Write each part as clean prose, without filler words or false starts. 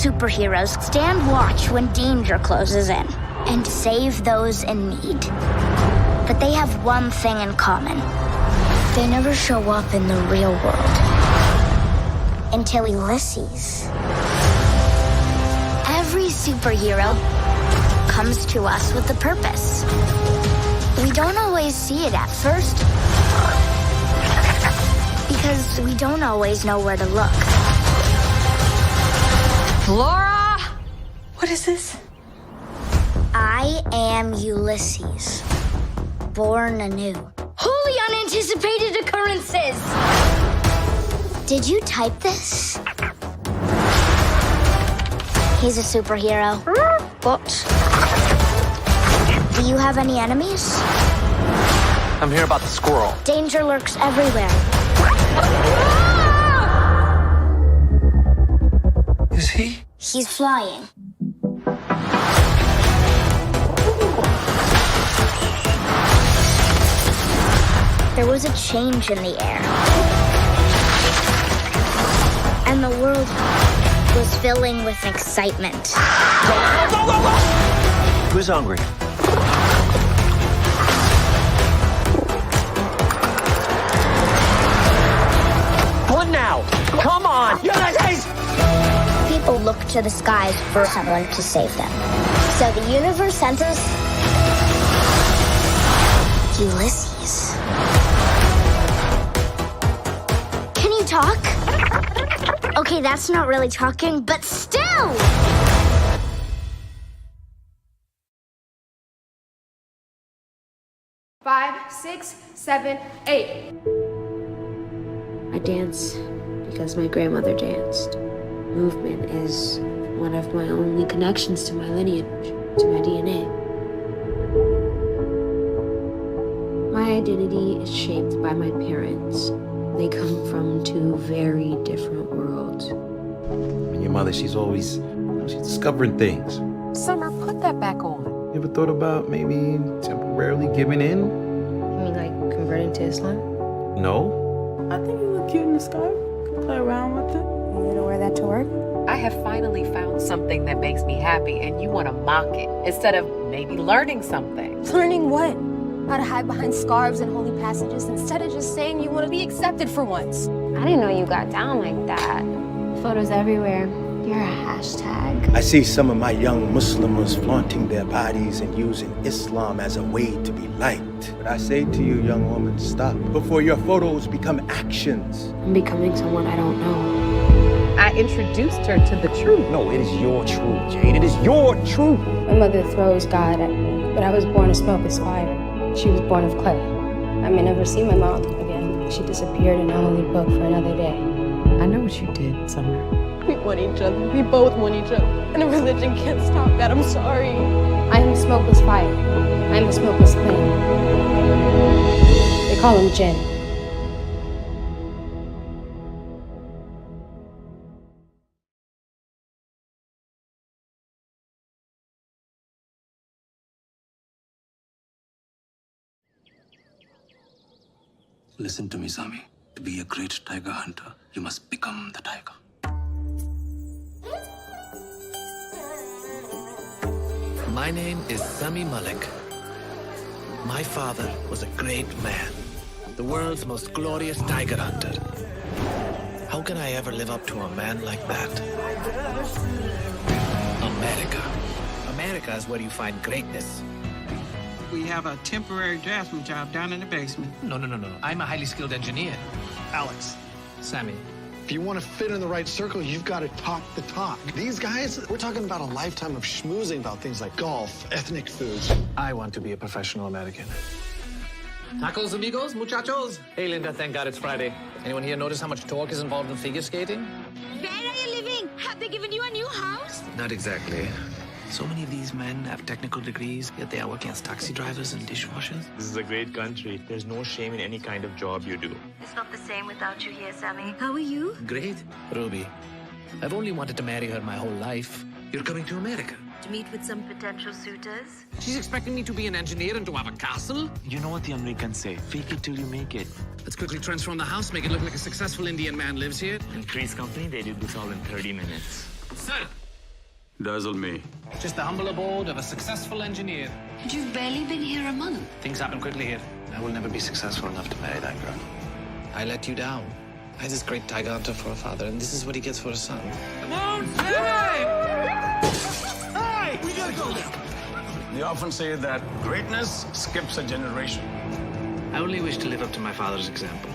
superheroes stand watch when danger closes in and save those in need. But they have one thing in common. They never show up in the real world. Until Ulysses. Every superhero comes to us with a purpose. We don't always see it at first, because we don't always know where to look. Laura! What is this? I am Ulysses, born anew. Wholly unanticipated occurrences! Did you type this? He's a superhero. But do you have any enemies? I'm here about the squirrel. Danger lurks everywhere. Is he? He's flying. There was a change in the air. And the world was filling with excitement. Go! Who's hungry? What now? Come on! Ulysses! People look to the skies for someone to save them. So the universe sent us Ulysses. Can you talk? Okay, that's not really talking, but still! Five, 6, 7, 8. I dance because my grandmother danced. Movement is one of my only connections to my lineage, to my DNA. My identity is shaped by my parents. They come from two very different worlds. And your mother, she's discovering things. Summer, put that back on. You ever thought about maybe temporarily giving in? You mean like converting to Islam? No. I think you look cute in the scarf. Could play around with it. You gonna wear that to work? I have finally found something that makes me happy, and you want to mock it instead of maybe learning something. Learning what? How to hide behind scarves and holy passages instead of just saying you want to be accepted for once. I didn't know you got down like that. Photos everywhere. You're a hashtag. I see some of my young Muslims flaunting their bodies and using Islam as a way to be liked. But I say to you, young woman, stop before your photos become actions. I'm becoming someone I don't know. I introduced her to the truth. No, it is your truth, Jade. It is your truth. My mother throws God at me, but I was born to smoke as fire. She was born of clay. I may never see my mom again. She disappeared in a holy book for another day. I know what you did, Summer. We want each other. We both want each other. And a religion can't stop that. I'm sorry. I am the smokeless fire. I am the smokeless flame. They call him Jinn. Listen to me, Sami. To be a great tiger hunter, you must become the tiger. My name is Sami Malik. My father was a great man, the world's most glorious tiger hunter. How can I ever live up to a man like that? America. America is where you find greatness. We have a temporary draftsman job down in the basement. No. I'm a highly skilled engineer. Alex, Sammy. if you want to fit in the right circle, you've got to talk the talk. These guys, we're talking about a lifetime of schmoozing about things like golf, ethnic foods. I want to be a professional American. Tacos, amigos, muchachos. Hey, Linda, thank God it's Friday. Anyone here notice how much torque is involved in figure skating? Where are you living? Have they given you a new house? Not exactly. So many of these men have technical degrees, yet they are working as taxi drivers and dishwashers. This is a great country. There's no shame in any kind of job you do. It's not the same without you here, Sammy. How are you? Great. Ruby, I've only wanted to marry her my whole life. You're coming to America. To meet with some potential suitors? She's expecting me to be an engineer and to have a castle? You know what the Americans say, fake it till you make it. Let's quickly transform the house, make it look like a successful Indian man lives here. In Cree's company, they did this all in 30 minutes. Sir, Dazzle me. Just the humble abode of a successful engineer. And you've barely been here a month. Things happen quickly here. I will never be successful enough to marry that girl. I let you down. I had this great tiger hunter for a father, and this is what he gets for a son. Hey! We gotta go now. They often say that greatness skips a generation. I only wish to live up to my father's example.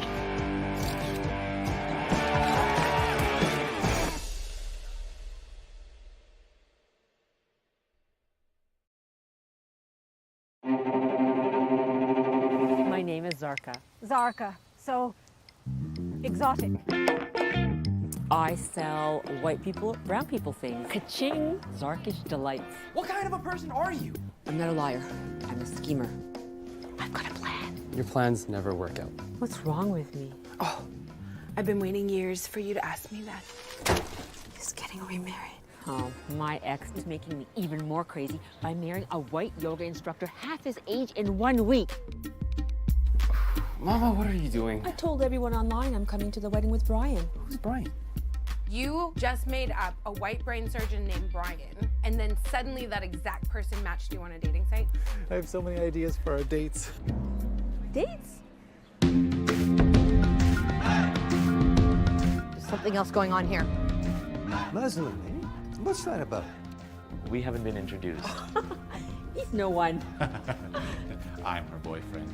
My name is Zarka. Zarka. So exotic. I sell white people, brown people things. Ka-ching! Zarkish delights. What kind of a person are you? I'm not a liar. I'm a schemer. I've got a plan. Your plans never work out. What's wrong with me? Oh, I've been waiting years for you to ask me that. He's getting remarried. Oh, my ex is making me even more crazy by marrying a white yoga instructor half his age in 1 week. Mama, what are you doing? I told everyone online I'm coming to the wedding with Brian. Who's Brian? You just made up a white brain surgeon named Brian, and then suddenly that exact person matched you on a dating site. I have so many ideas for our dates. Dates? There's something else going on here. Muslim, eh? What's that about? We haven't been introduced. He's no one. I'm her boyfriend.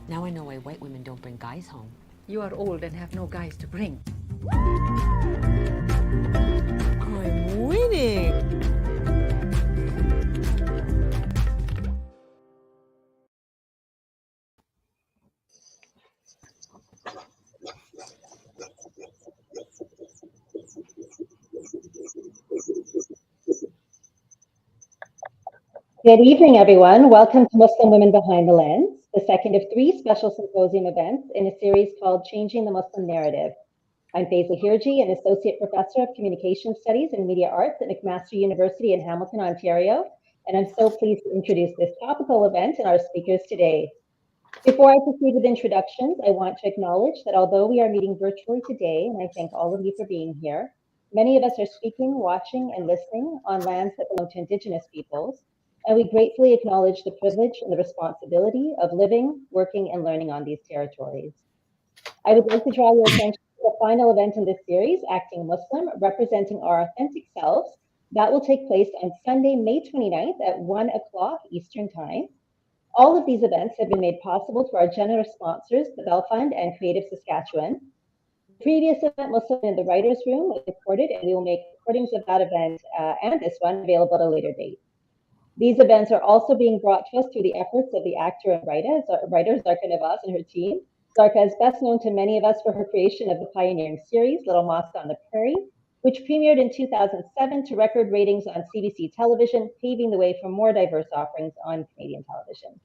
Now I know why white women don't bring guys home. You are old and have no guys to bring. I'm winning! Good evening, everyone. Welcome to Muslim Women Behind the Lens, the second of 3 special symposium events in a series called Changing the Muslim Narrative. I'm Faiza Hirji, an Associate Professor of Communication Studies and Media Arts at McMaster University in Hamilton, Ontario, and I'm so pleased to introduce this topical event and our speakers today. Before I proceed with introductions, I want to acknowledge that although we are meeting virtually today, and I thank all of you for being here, many of us are speaking, watching, and listening on lands that belong to Indigenous peoples, and we gratefully acknowledge the privilege and the responsibility of living, working, and learning on these territories. I would like to draw your attention to the final event in this series, Acting Muslim, Representing Our Authentic Selves. That will take place on Sunday, May 29th at 1 o'clock Eastern Time. All of these events have been made possible through our generous sponsors, the Bell Fund and Creative Saskatchewan. The previous event, Muslim in the Writers' Room, was recorded, and we will make recordings of that event and this one available at a later date. These events are also being brought to us through the efforts of the actor and writer Zarka Navas and her team. Zarka is best known to many of us for her creation of the pioneering series, Little Mosque on the Prairie, which premiered in 2007 to record ratings on CBC television, paving the way for more diverse offerings on Canadian television.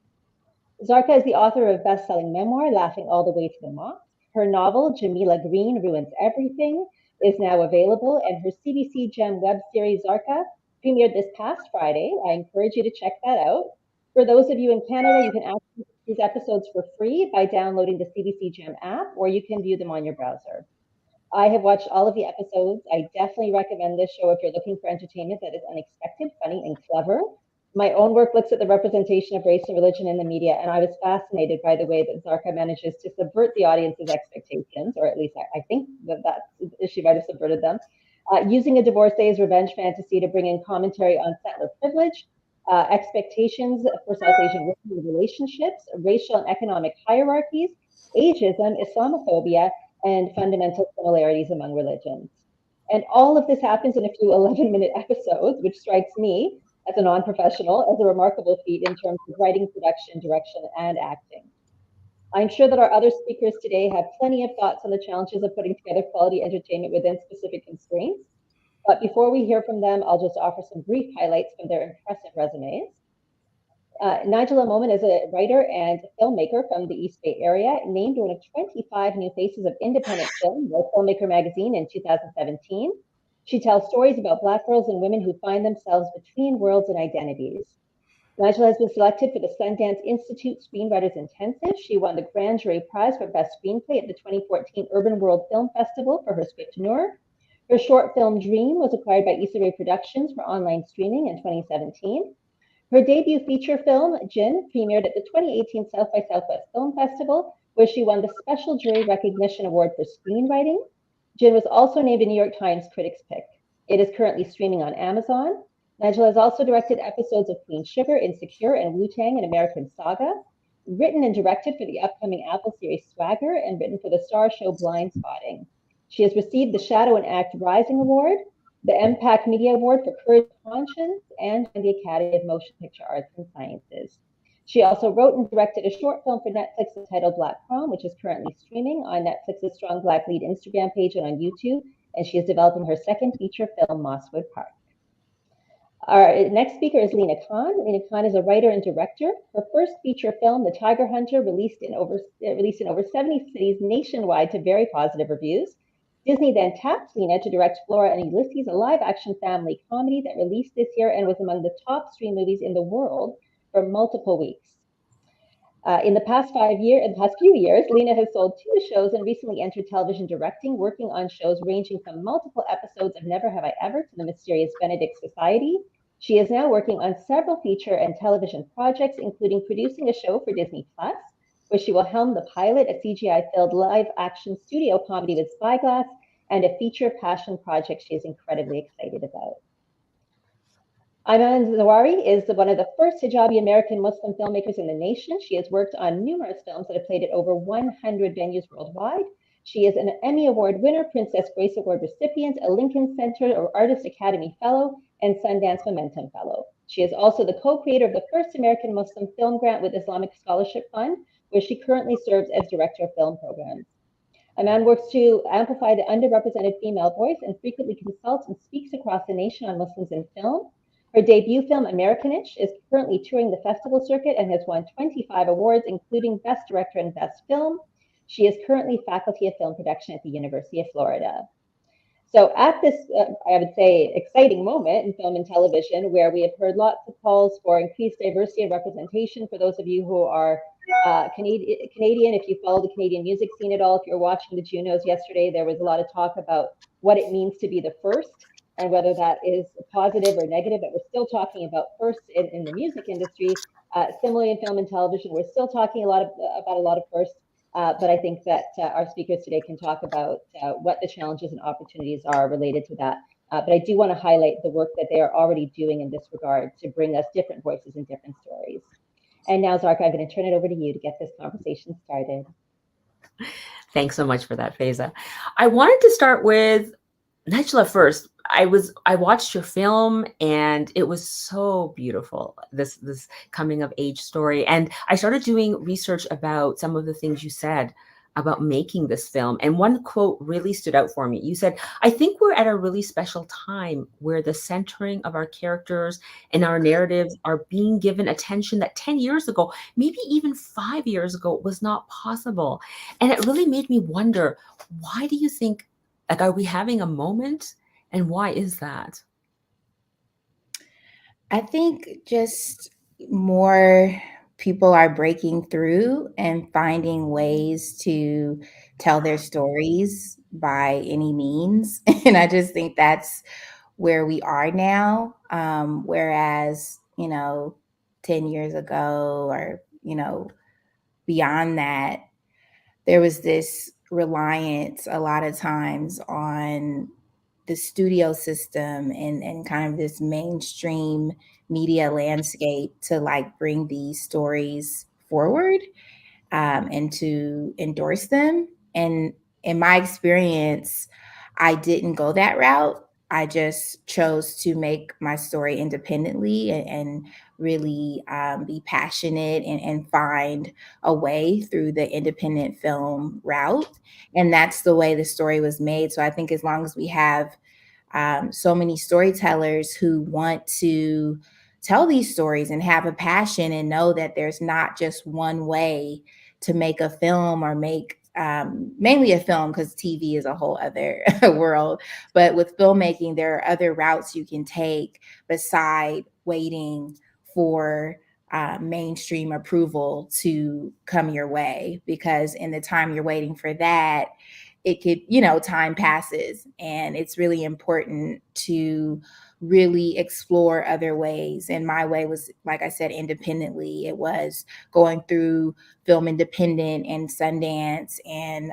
Zarka is the author of best-selling memoir, Laughing All the Way to the Mosque. Her novel, Jamila Green Ruins Everything, is now available, and her CBC Gem web series, Zarka, premiered this past Friday. I encourage you to check that out. For those of you in Canada, you can access these episodes for free by downloading the CBC Gem app, or you can view them on your browser. I have watched all of the episodes. I definitely recommend this show if you're looking for entertainment that is unexpected, funny, and clever. My own work looks at the representation of race and religion in the media, and I was fascinated by the way that Zarka manages to subvert the audience's expectations, or at least I think that she might have subverted them. Using a divorcee's revenge fantasy to bring in commentary on settler privilege, expectations for South Asian women in relationships, racial and economic hierarchies, ageism, Islamophobia, and fundamental similarities among religions. And all of this happens in a few 11-minute episodes, which strikes me as a non-professional as a remarkable feat in terms of writing, production, direction, and acting. I'm sure that our other speakers today have plenty of thoughts on the challenges of putting together quality entertainment within specific constraints. But before we hear from them, I'll just offer some brief highlights from their impressive resumes. Nigella Moman is a writer and filmmaker from the East Bay area, named one of 25 new faces of independent film by Filmmaker magazine in 2017. She tells stories about Black girls and women who find themselves between worlds and identities. Nigella has been selected for the Sundance Institute Screenwriters Intensive. She won the Grand Jury Prize for Best Screenplay at the 2014 Urban World Film Festival for her script Noor. Her short film Dream was acquired by Issa Rae Productions for online streaming in 2017. Her debut feature film, Jin, premiered at the 2018 South by Southwest Film Festival, where she won the Special Jury Recognition Award for Screenwriting. Jin was also named a New York Times Critics' Pick. It is currently streaming on Amazon. Nigella has also directed episodes of Queen Sugar, Insecure, and Wu-Tang: An American Saga, written and directed for the upcoming Apple series Swagger, and written for the Star show Blind Spotting. She has received the Shadow and Act Rising Award, the MPAC Media Award for Courage and Conscience, and the Academy of Motion Picture Arts and Sciences. She also wrote and directed a short film for Netflix entitled Black Prom, which is currently streaming on Netflix's Strong Black Lead Instagram page and on YouTube, and she is developing her second feature film, Mosswood Park. Our next speaker is Lena Khan. Lena Khan is a writer and director. Her first feature film, The Tiger Hunter, released in over 70 cities nationwide to very positive reviews. Disney then tapped Lena to direct Flora and Ulysses, a live-action family comedy that released this year and was among the top stream movies in the world for multiple weeks. In the past few years, Lena has sold 2 shows and recently entered television directing, working on shows ranging from multiple episodes of Never Have I Ever to The Mysterious Benedict Society. She is now working on several feature and television projects, including producing a show for Disney Plus, where she will helm the pilot, a CGI-filled live-action studio comedy with Spyglass, and a feature passion project she is incredibly excited about. Iman Zawari is one of the first hijabi American Muslim filmmakers in the nation. She has worked on numerous films that have played at over 100 venues worldwide. She is an Emmy Award winner, Princess Grace Award recipient, a Lincoln Center or Artist Academy Fellow, and Sundance Momentum Fellow. She is also the co-creator of the first American Muslim film grant with Islamic Scholarship Fund, where she currently serves as Director of Film Programs. Iman works to amplify the underrepresented female voice and frequently consults and speaks across the nation on Muslims in film. Her debut film, Americanish, is currently touring the festival circuit and has won 25 awards, including Best Director and Best Film. She is currently Faculty of Film Production at the University of Florida. So at this, I would say, exciting moment in film and television, where we have heard lots of calls for increased diversity and representation. For those of you who are Canadian, if you follow the Canadian music scene at all, if you're watching the Junos yesterday, there was a lot of talk about what it means to be the first and whether that is positive or negative, but we're still talking about firsts in the music industry. Similarly, in film and television, we're still talking about a lot of firsts. But I think that our speakers today can talk about what the challenges and opportunities are related to that. But I do want to highlight the work that they are already doing in this regard to bring us different voices and different stories. And now, Zarka, I'm going to turn it over to you to get this conversation started. Thanks so much for that, Faiza. I wanted to start with Nigella first. I watched your film and it was so beautiful, this coming of age story. And I started doing research about some of the things you said about making this film. And one quote really stood out for me. You said, "I think we're at a really special time where the centering of our characters and our narratives are being given attention that 10 years ago, maybe even 5 years ago, was not possible." And it really made me wonder, why do you think, like, are we having a moment? And why is that? I think just more people are breaking through and finding ways to tell their stories by any means. And I just think that's where we are now. Whereas, 10 years ago or, beyond that, there was this reliance a lot of times on the studio system and kind of this mainstream media landscape to like bring these stories forward and to endorse them. And in my experience, I didn't go that route. I just chose to make my story independently and really be passionate and find a way through the independent film route. And that's the way the story was made. So I think as long as we have so many storytellers who want to tell these stories and have a passion and know that there's not just one way to make a film or make mainly a film, because TV is a whole other world. But with filmmaking, there are other routes you can take beside waiting for mainstream approval to come your way, because in the time you're waiting for that, it could, time passes, and it's really important to really explore other ways. And my way was, like I said, independently. It was going through Film Independent and Sundance and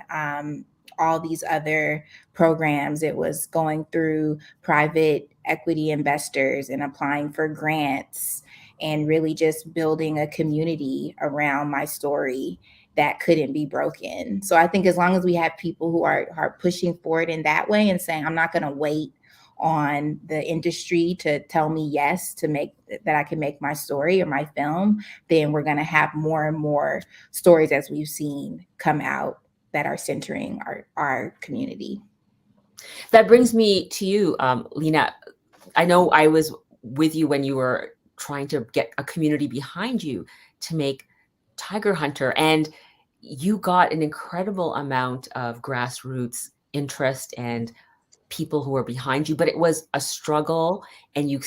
all these other programs. It was going through private equity investors and applying for grants and really just building a community around my story that couldn't be broken. So I think as long as we have people who are pushing forward in that way and saying, I'm not going to wait on the industry to tell me yes to make that I can make my story or my film, then we're going to have more and more stories, as we've seen, come out that are centering our community. That brings me to you, Lena. I know I was with you when you were trying to get a community behind you to make Tiger Hunter, and you got an incredible amount of grassroots interest and people who were behind you, but it was a struggle, and you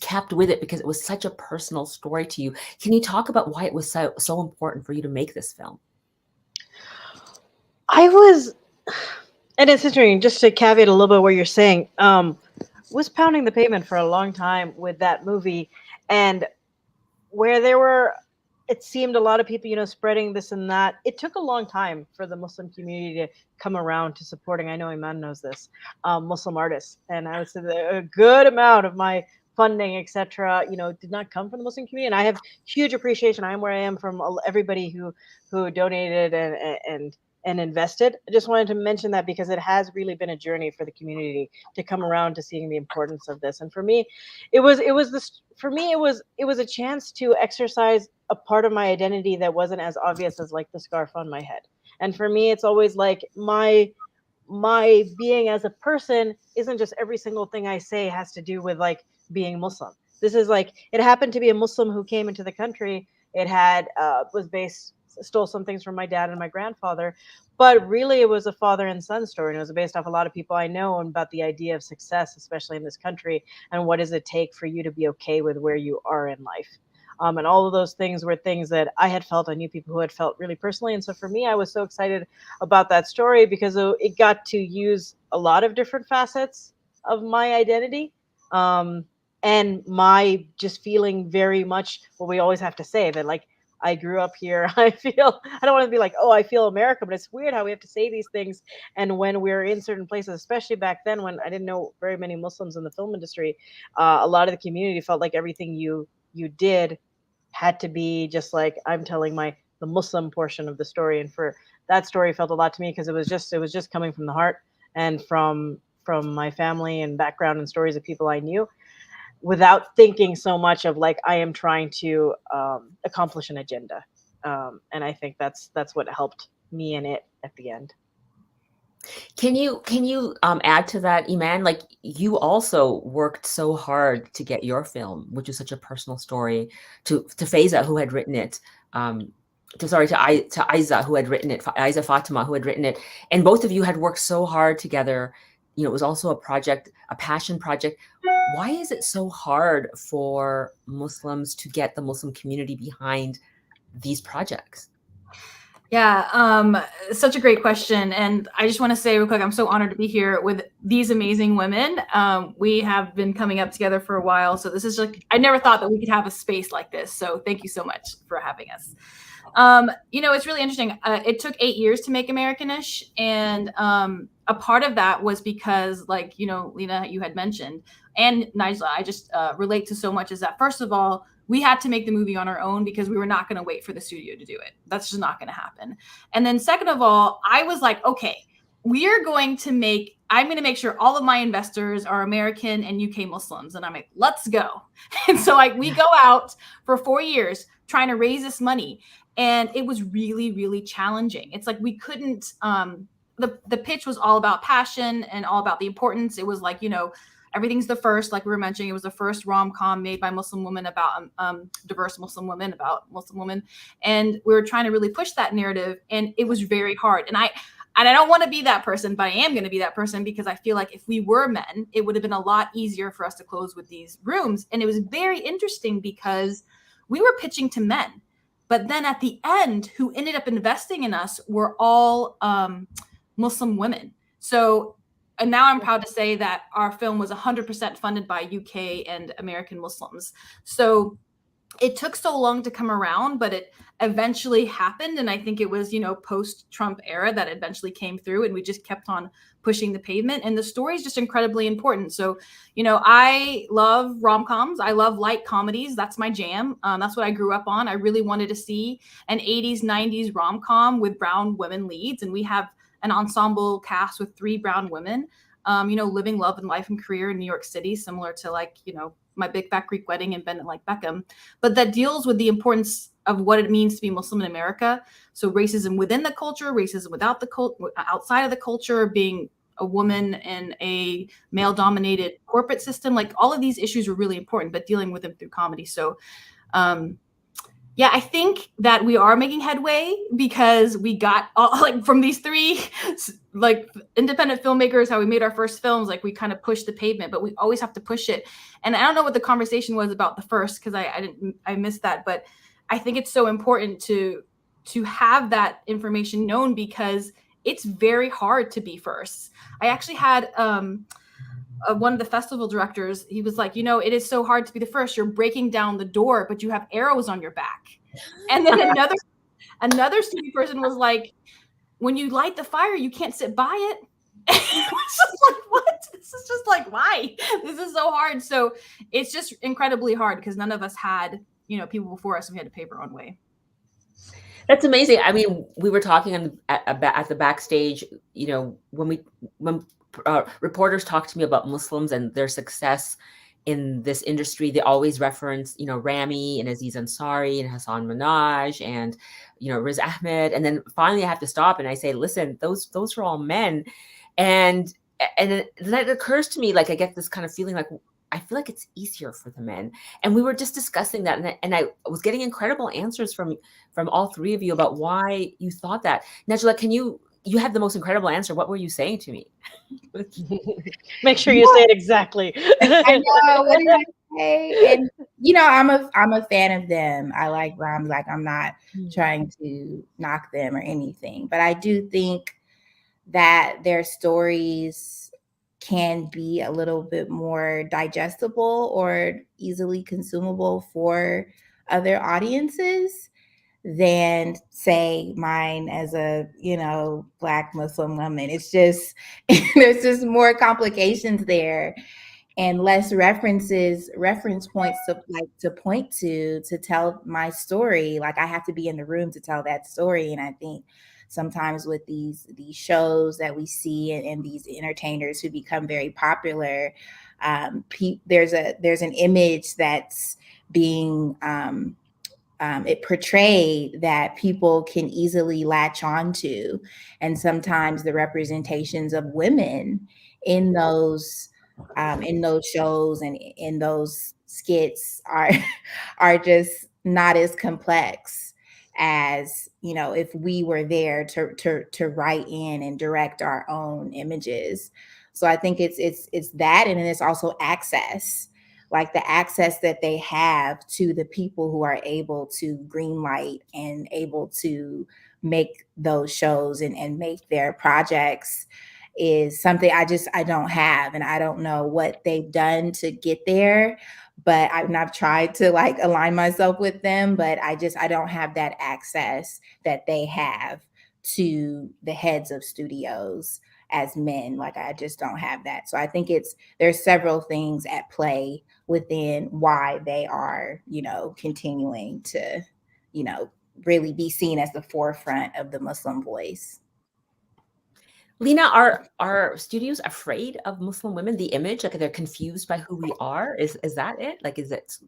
kept with it because it was such a personal story to you. Can you talk about why it was so important for you to make this film? And it's interesting, just to caveat a little bit what you're saying, was pounding the pavement for a long time with that movie, and where there were, it seemed a lot of people, spreading this and that. It took a long time for the Muslim community to come around to supporting, I know Iman knows this, Muslim artists. And I would say that a good amount of my funding, etc., did not come from the Muslim community. And I have huge appreciation. I am where I am from everybody who donated and invested. I just wanted to mention that because it has really been a journey for the community to come around to seeing the importance of this. And for me, it was a chance to exercise a part of my identity that wasn't as obvious as like the scarf on my head. And for me, it's always like my being as a person isn't just every single thing I say has to do with like being Muslim. This is like, it happened to be a Muslim who came into the country. It had stole some things from my dad and my grandfather, but really it was a father and son story. And it was based off a lot of people I know and about the idea of success, especially in this country, and what does it take for you to be okay with where you are in life. And all of those things were things that I had felt. I knew people who had felt really personally. And so for me, I was so excited about that story because it got to use a lot of different facets of my identity. And my just feeling very much what we always have to say, that like, I grew up here. I don't want to be like, oh, I feel America, but it's weird how we have to say these things. And when we're in certain places, especially back then when I didn't know very many Muslims in the film industry, a lot of the community felt like everything you did had to be just like, I'm telling the Muslim portion of the story. And for that story felt a lot to me because it was just coming from the heart and from my family and background and stories of people I knew, without thinking so much of like I am trying to accomplish an agenda. And I think that's what helped me in it at the end. Can you add to that, Iman? Like, you also worked so hard to get your film, which is such a personal story, to Faiza, who had written it, to Aiza, who had written it, Aiza Fatima, who had written it, and both of you had worked so hard together. It was also a project, a passion project. Why is it so hard for Muslims to get the Muslim community behind these projects? Yeah, such a great question. And I just want to say real quick, I'm so honored to be here with these amazing women. We have been coming up together for a while. So this is like, I never thought that we could have a space like this. So thank you so much for having us. It's really interesting. It took 8 years to make Americanish. And a part of that was because, like, Lena, you had mentioned, and Nigella, I just relate to so much, is that, first of all, we had to make the movie on our own because we were not going to wait for the studio to do it. That's just not going to happen. And then second of all, I was like, okay, I'm going to make sure all of my investors are American and UK Muslims. And I'm like, let's go. And so we go out for 4 years trying to raise this money. And it was really, really challenging. It's like we couldn't, the pitch was all about passion and all about the importance. It was like, everything's the first, like we were mentioning, it was the first rom-com made by Muslim women about diverse Muslim women, about Muslim women. And we were trying to really push that narrative. And it was very hard. And I don't want to be that person, but I am going to be that person because I feel like if we were men, it would have been a lot easier for us to close with these rooms. And it was very interesting because we were pitching to men. But then at the end, who ended up investing in us were all Muslim women. So, and now I'm proud to say that our film was 100% funded by UK and American Muslims. So it took so long to come around, but it eventually happened. And I think it was, post-Trump era that eventually came through, and we just kept on pushing the pavement. And the story is just incredibly important. So, I love rom-coms. I love light comedies. That's my jam. That's what I grew up on. I really wanted to see an 80s, 90s rom-com with brown women leads. And we have an ensemble cast with 3 brown women, living love and life and career in New York City, similar to My Big Fat Greek Wedding and Bend It Like Beckham, but that deals with the importance of what it means to be Muslim in America. So racism within the culture, racism without the outside of the culture, being a woman in a male-dominated corporate system, like all of these issues were really important, but dealing with them through comedy. So, I think that we are making headway because we got from these 3 independent filmmakers, how we made our first films, we kind of pushed the pavement, but we always have to push it. And I don't know what the conversation was about the first, because I missed that, but I think it's so important to have that information known, because it's very hard to be first. I actually had one of the festival directors, he was like, it is so hard to be the first. You're breaking down the door, but you have arrows on your back. And then another student person was like, when you light the fire, you can't sit by it. It was just like, what? This is just like, why? This is so hard. So it's just incredibly hard because none of us had, people before us, and we had to pave our own way. That's amazing. I mean, we were talking at the backstage, when reporters talk to me about Muslims and their success in this industry, they always reference, Rami and Aziz Ansari and Hassan Minhaj and, Riz Ahmed. And then finally I have to stop and I say, listen, those are all men. And then it occurs to me, I get this kind of feeling I feel like it's easier for the men. And we were just discussing that. And I was getting incredible answers from all 3 of you about why you thought that. Nigella, you had the most incredible answer. What were you saying to me? Make sure you say it exactly. I know. What did I say? And I'm a fan of them. I like Rams. I'm not trying to knock them or anything, but I do think that their stories can be a little bit more digestible or easily consumable for other audiences than, say, mine as a Black Muslim woman. It's just there's just more complications there and less reference points to point to tell my story. I have to be in the room to tell that story. And I think sometimes with these shows that we see and these entertainers who become very popular, there's an image that's being it portrayed that people can easily latch onto, and sometimes the representations of women in those shows and in those skits are just not as complex as if we were there to write in and direct our own images. So I think it's that, and then it's also access. The access that they have to the people who are able to greenlight and able to make those shows and make their projects is something I don't have. And I don't know what they've done to get there, but I've tried to align myself with them, but I don't have that access that they have to the heads of studios as men. I just don't have that. So I think there's several things at play within why they are, continuing to, really be seen as the forefront of the Muslim voice. Lena, are studios afraid of Muslim women? The image, they're confused by who we are? Is that it? Is it?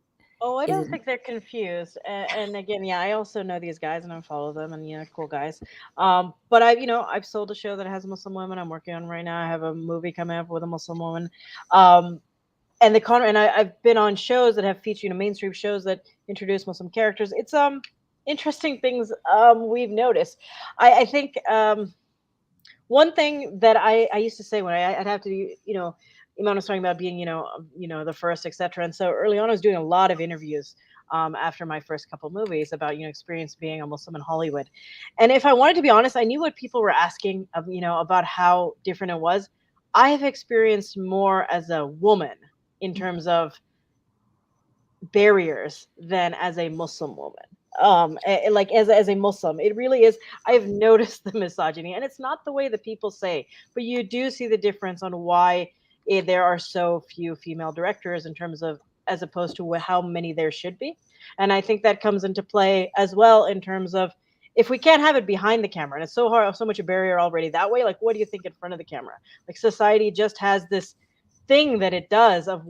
Oh, I don't think they're confused. And again, I also know these guys and I follow them, and cool guys. But I've sold a show that has Muslim women. I'm working on right now. I have a movie coming up with a Muslim woman. And I've been on shows that have featured, mainstream shows that introduce Muslim characters. It's interesting things we've noticed. I think one thing that I used to say when I'd have to, Iman was talking about being, the first, etc. And so early on, I was doing a lot of interviews after my first couple movies about, experience being a Muslim in Hollywood. And if I wanted to be honest, I knew what people were asking of, about how different it was. I have experienced more as a woman in terms of barriers than as a Muslim woman. Like as a Muslim, it really is. I've noticed the misogyny, and it's not the way that people say, but you do see the difference on why there are so few female directors in terms of as opposed to how many there should be. And I think that comes into play as well in terms of if we can't have it behind the camera, and it's so hard, so much a barrier already that way. Like, what do you think in front of the camera? Like, society just has this thing that it does of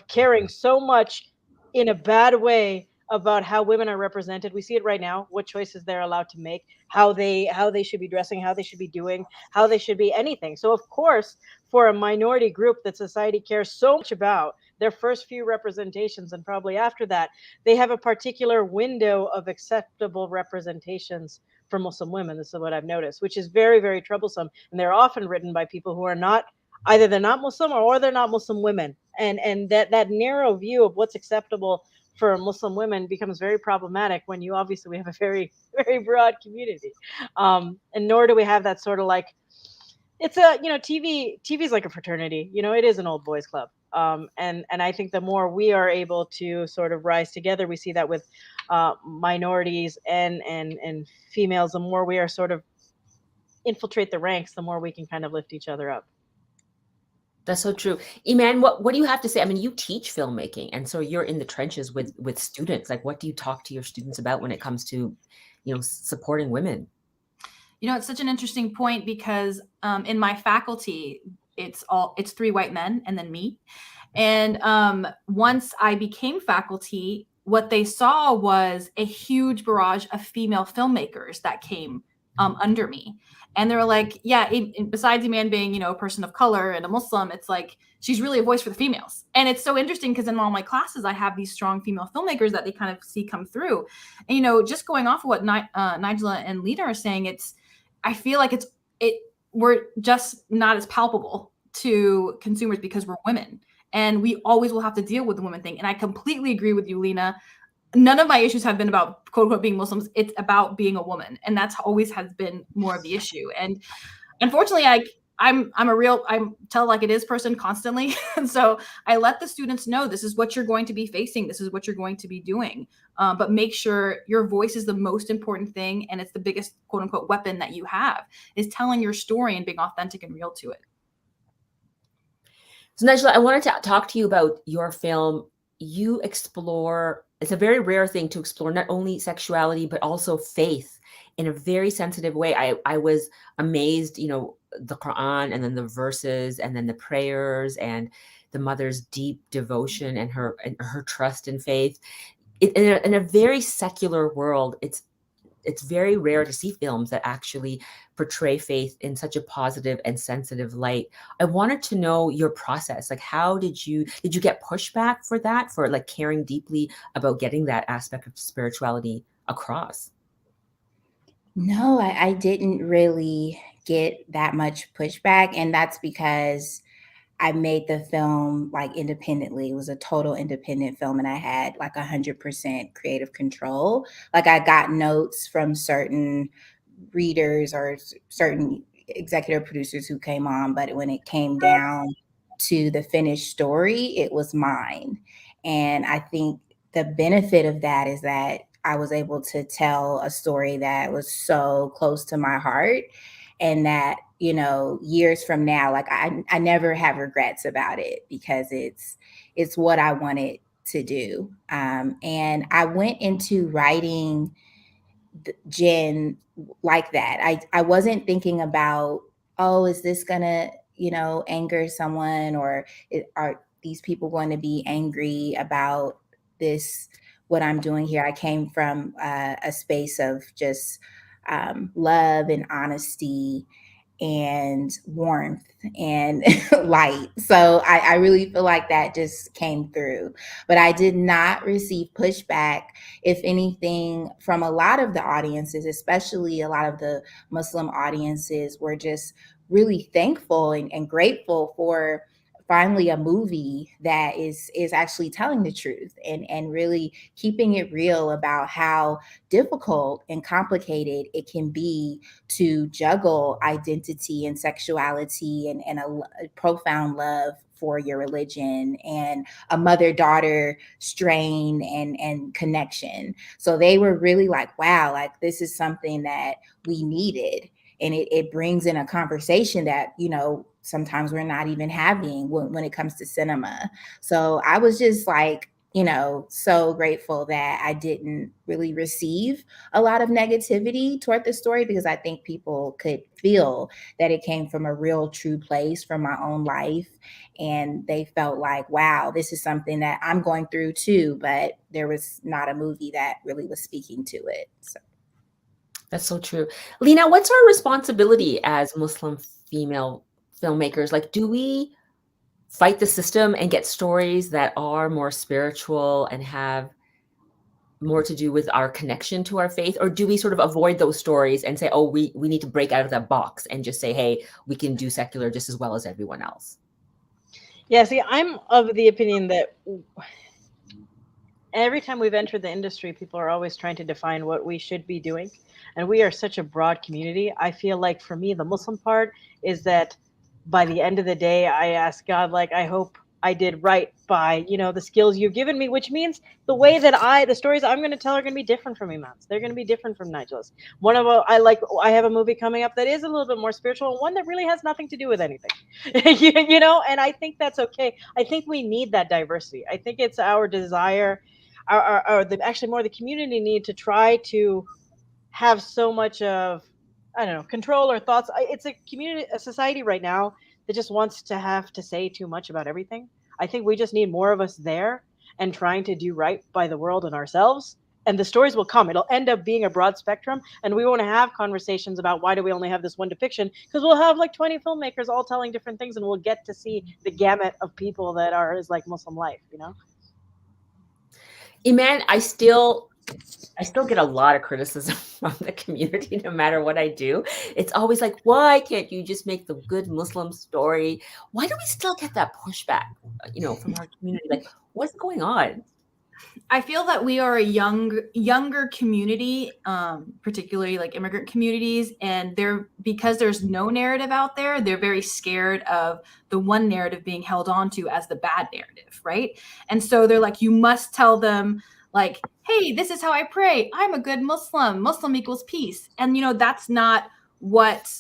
caring so much in a bad way about how women are represented. We see it right now, what choices they're allowed to make, how they should be dressing, how they should be doing, how they should be anything. So of course, for a minority group that society cares so much about, their first few representations and probably after that, they have a particular window of acceptable representations for Muslim women. This is what I've noticed, which is very, very troublesome. And they're often written by people who are not either they're not Muslim or they're not Muslim women. And that narrow view of what's acceptable for Muslim women becomes very problematic when we have a very, very broad community. And nor do we have that sort of like, it's a, TV is like a fraternity, it is an old boys club. And I think the more we are able to sort of rise together, we see that with minorities and females, the more we are sort of infiltrate the ranks, the more we can kind of lift each other up. That's so true. Iman, what do you have to say? I mean, you teach filmmaking, and so you're in the trenches with students. Like, what do you talk to your students about when it comes to, supporting women? It's such an interesting point because in my faculty, it's 3 white men and then me. And once I became faculty, what they saw was a huge barrage of female filmmakers that came under me. And they were like, yeah, besides Iman being, a person of color and a Muslim, it's like, she's really a voice for the females. And it's so interesting because in all my classes, I have these strong female filmmakers that they kind of see come through. And, just going off of what Nigella and Lena are saying, I feel like we're just not as palpable to consumers because we're women. And we always will have to deal with the women thing. And I completely agree with you, Lena. None of my issues have been about quote unquote being Muslims. It's about being a woman. And that's always has been more of the issue. And unfortunately, I'm tell like it is person constantly. And so I let the students know this is what you're going to be facing. This is what you're going to be doing. But make sure your voice is the most important thing. And it's the biggest quote unquote weapon that you have is telling your story and being authentic and real to it. So Nigella, I wanted to talk to you about your film. You explore, it's a very rare thing to explore not only sexuality, but also faith in a very sensitive way. I was amazed, the Quran and then the verses and then the prayers and the mother's deep devotion and her trust in faith. In a very secular world, it's very rare to see films that actually portray faith in such a positive and sensitive light. I wanted to know your process. Like, how did you get pushback for that, for like caring deeply about getting that aspect of spirituality across? No, I didn't really get that much pushback. And that's because I made the film like independently. It was a total independent film and I had like 100% creative control. Like I got notes from certain readers or certain executive producers who came on, but when it came down to the finished story, it was mine. And I think the benefit of that is that I was able to tell a story that was so close to my heart and that, years from now, like I never have regrets about it because it's what I wanted to do. And I went into writing Jen like that. I wasn't thinking about, oh, is this gonna, anger someone or are these people going to be angry about this, what I'm doing here? I came from a space of just love and honesty and warmth and light. So I really feel like that just came through. But I did not receive pushback, if anything, from a lot of the audiences, especially a lot of the Muslim audiences were just really thankful and grateful for finally a movie that is actually telling the truth and really keeping it real about how difficult and complicated it can be to juggle identity and sexuality and a profound love for your religion and a mother-daughter strain and connection. So they were really like, wow, like this is something that we needed. And it brings in a conversation that, you know, sometimes we're not even having when it comes to cinema. So I was just like, you know, so grateful that I didn't really receive a lot of negativity toward the story, because I think people could feel that it came from a real true place from my own life. And they felt like, wow, this is something that I'm going through too, but there was not a movie that really was speaking to it. So. That's so true. Lena, what's our responsibility as Muslim female filmmakers? Like, do we fight the system and get stories that are more spiritual and have more to do with our connection to our faith? Or do we sort of avoid those stories and say, oh, we need to break out of that box and just say, hey, we can do secular just as well as everyone else? Yeah, see, I'm of the opinion that every time we've entered the industry, people are always trying to define what we should be doing. And we are such a broad community. I feel like for me, the Muslim part is that by the end of the day, I ask God, like, I hope I did right by, you know, the skills you've given me, which means the way that the stories I'm going to tell are going to be different from Iman's. They're going to be different from Nigella's. I have a movie coming up that is a little bit more spiritual, and one that really has nothing to do with anything, you know, and I think that's okay. I think we need that diversity. I think it's our desire, actually more the community need to try to have so much of, I don't know, control or thoughts. It's a society right now that just wants to have to say too much about everything. I think we just need more of us there and trying to do right by the world and ourselves. And the stories will come. It'll end up being a broad spectrum, and we won't have conversations about why do we only have this one depiction, because we'll have like 20 filmmakers all telling different things, and we'll get to see the gamut of people that is like Muslim life, you know? Iman, I still get a lot of criticism from the community no matter what I do. It's always like, why can't you just make the good Muslim story? Why do we still get that pushback, you know, from our community? Like, what's going on? I feel that we are a younger community, particularly like immigrant communities, and because there's no narrative out there, they're very scared of the one narrative being held on to as the bad narrative, right? And so they're like, you must tell them like, hey, this is how I pray. I'm a good Muslim. Muslim equals peace. And you know, that's not what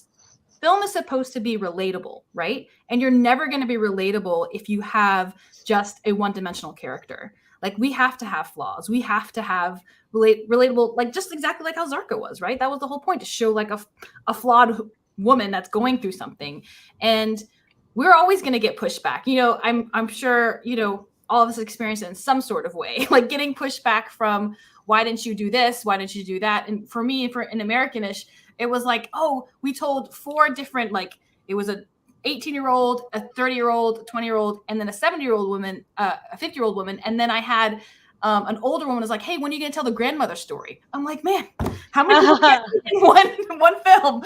film is supposed to be. Relatable, right? And you're never going to be relatable if you have just a one-dimensional character. Like, we have to have flaws. We have to have relatable, like just exactly like how Zarka was, right? That was the whole point, to show like a flawed woman that's going through something. And we're always going to get pushback. You know, I'm sure, you know, all of us experience it in some sort of way, like getting pushback from, why didn't you do this? Why didn't you do that? And for me, for an Americanish, it was like, oh, we told 4 different, like, it was a 18-year-old, a 30-year-old, a 20-year-old, and then a 70-year-old woman, a 50-year-old woman. And then I had an older woman was like, hey, when are you going to tell the grandmother story? I'm like, man, how many people get in one film?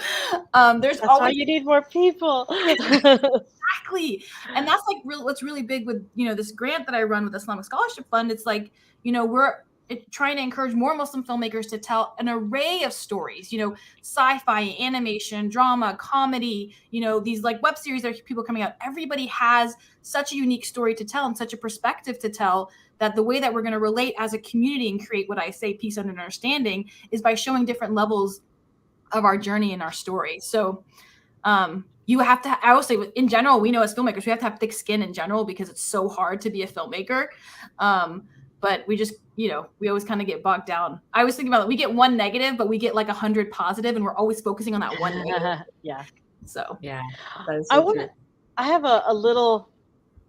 That's always why you need more people. Exactly. And that's like what's really big with, you know, this grant that I run with Islamic Scholarship Fund. It's like, you know, we're trying to encourage more Muslim filmmakers to tell an array of stories, you know, sci-fi, animation, drama, comedy, you know, these like web series that people coming out. Everybody has such a unique story to tell and such a perspective to tell, that the way that we're going to relate as a community and create what I say, peace and understanding, is by showing different levels of our journey and our story. So you have to, I will say, in general, we know as filmmakers, we have to have thick skin in general, because it's so hard to be a filmmaker. But we just, you know, we always kind of get bogged down. I was thinking about it. We get one negative, but we get like 100 positive, and we're always focusing on that one negative. Yeah. So yeah, that is so true. I have a little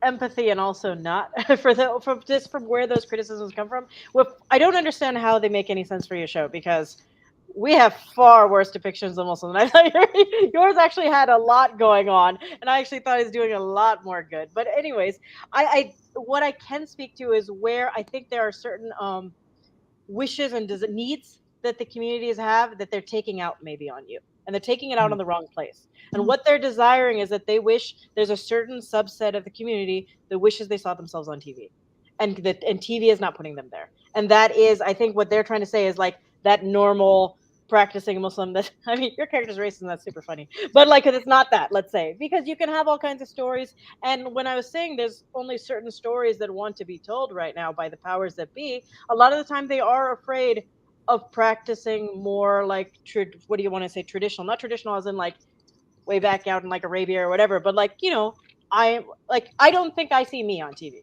empathy, and also not from where those criticisms come from. I don't understand how they make any sense for your show, because we have far worse depictions of Muslims. I thought yours actually had a lot going on, and I actually thought he was doing a lot more good. But anyways, what I can speak to is where I think there are certain wishes and needs that the communities have that they're taking out maybe on you. and they're taking it out on the wrong place. And what they're desiring is that they wish there's a certain subset of the community that wishes they saw themselves on TV, and TV is not putting them there. And that is, I think, what they're trying to say is like that normal practicing Muslim that, I mean, your character's racist and that's super funny, but like, 'cause it's not that, let's say, because you can have all kinds of stories. And when I was saying there's only certain stories that want to be told right now by the powers that be, a lot of the time they are afraid of practicing more like what do you want to say, traditional, not traditional as in like way back out in like Arabia or whatever, but like, you know, I don't think I see me on TV.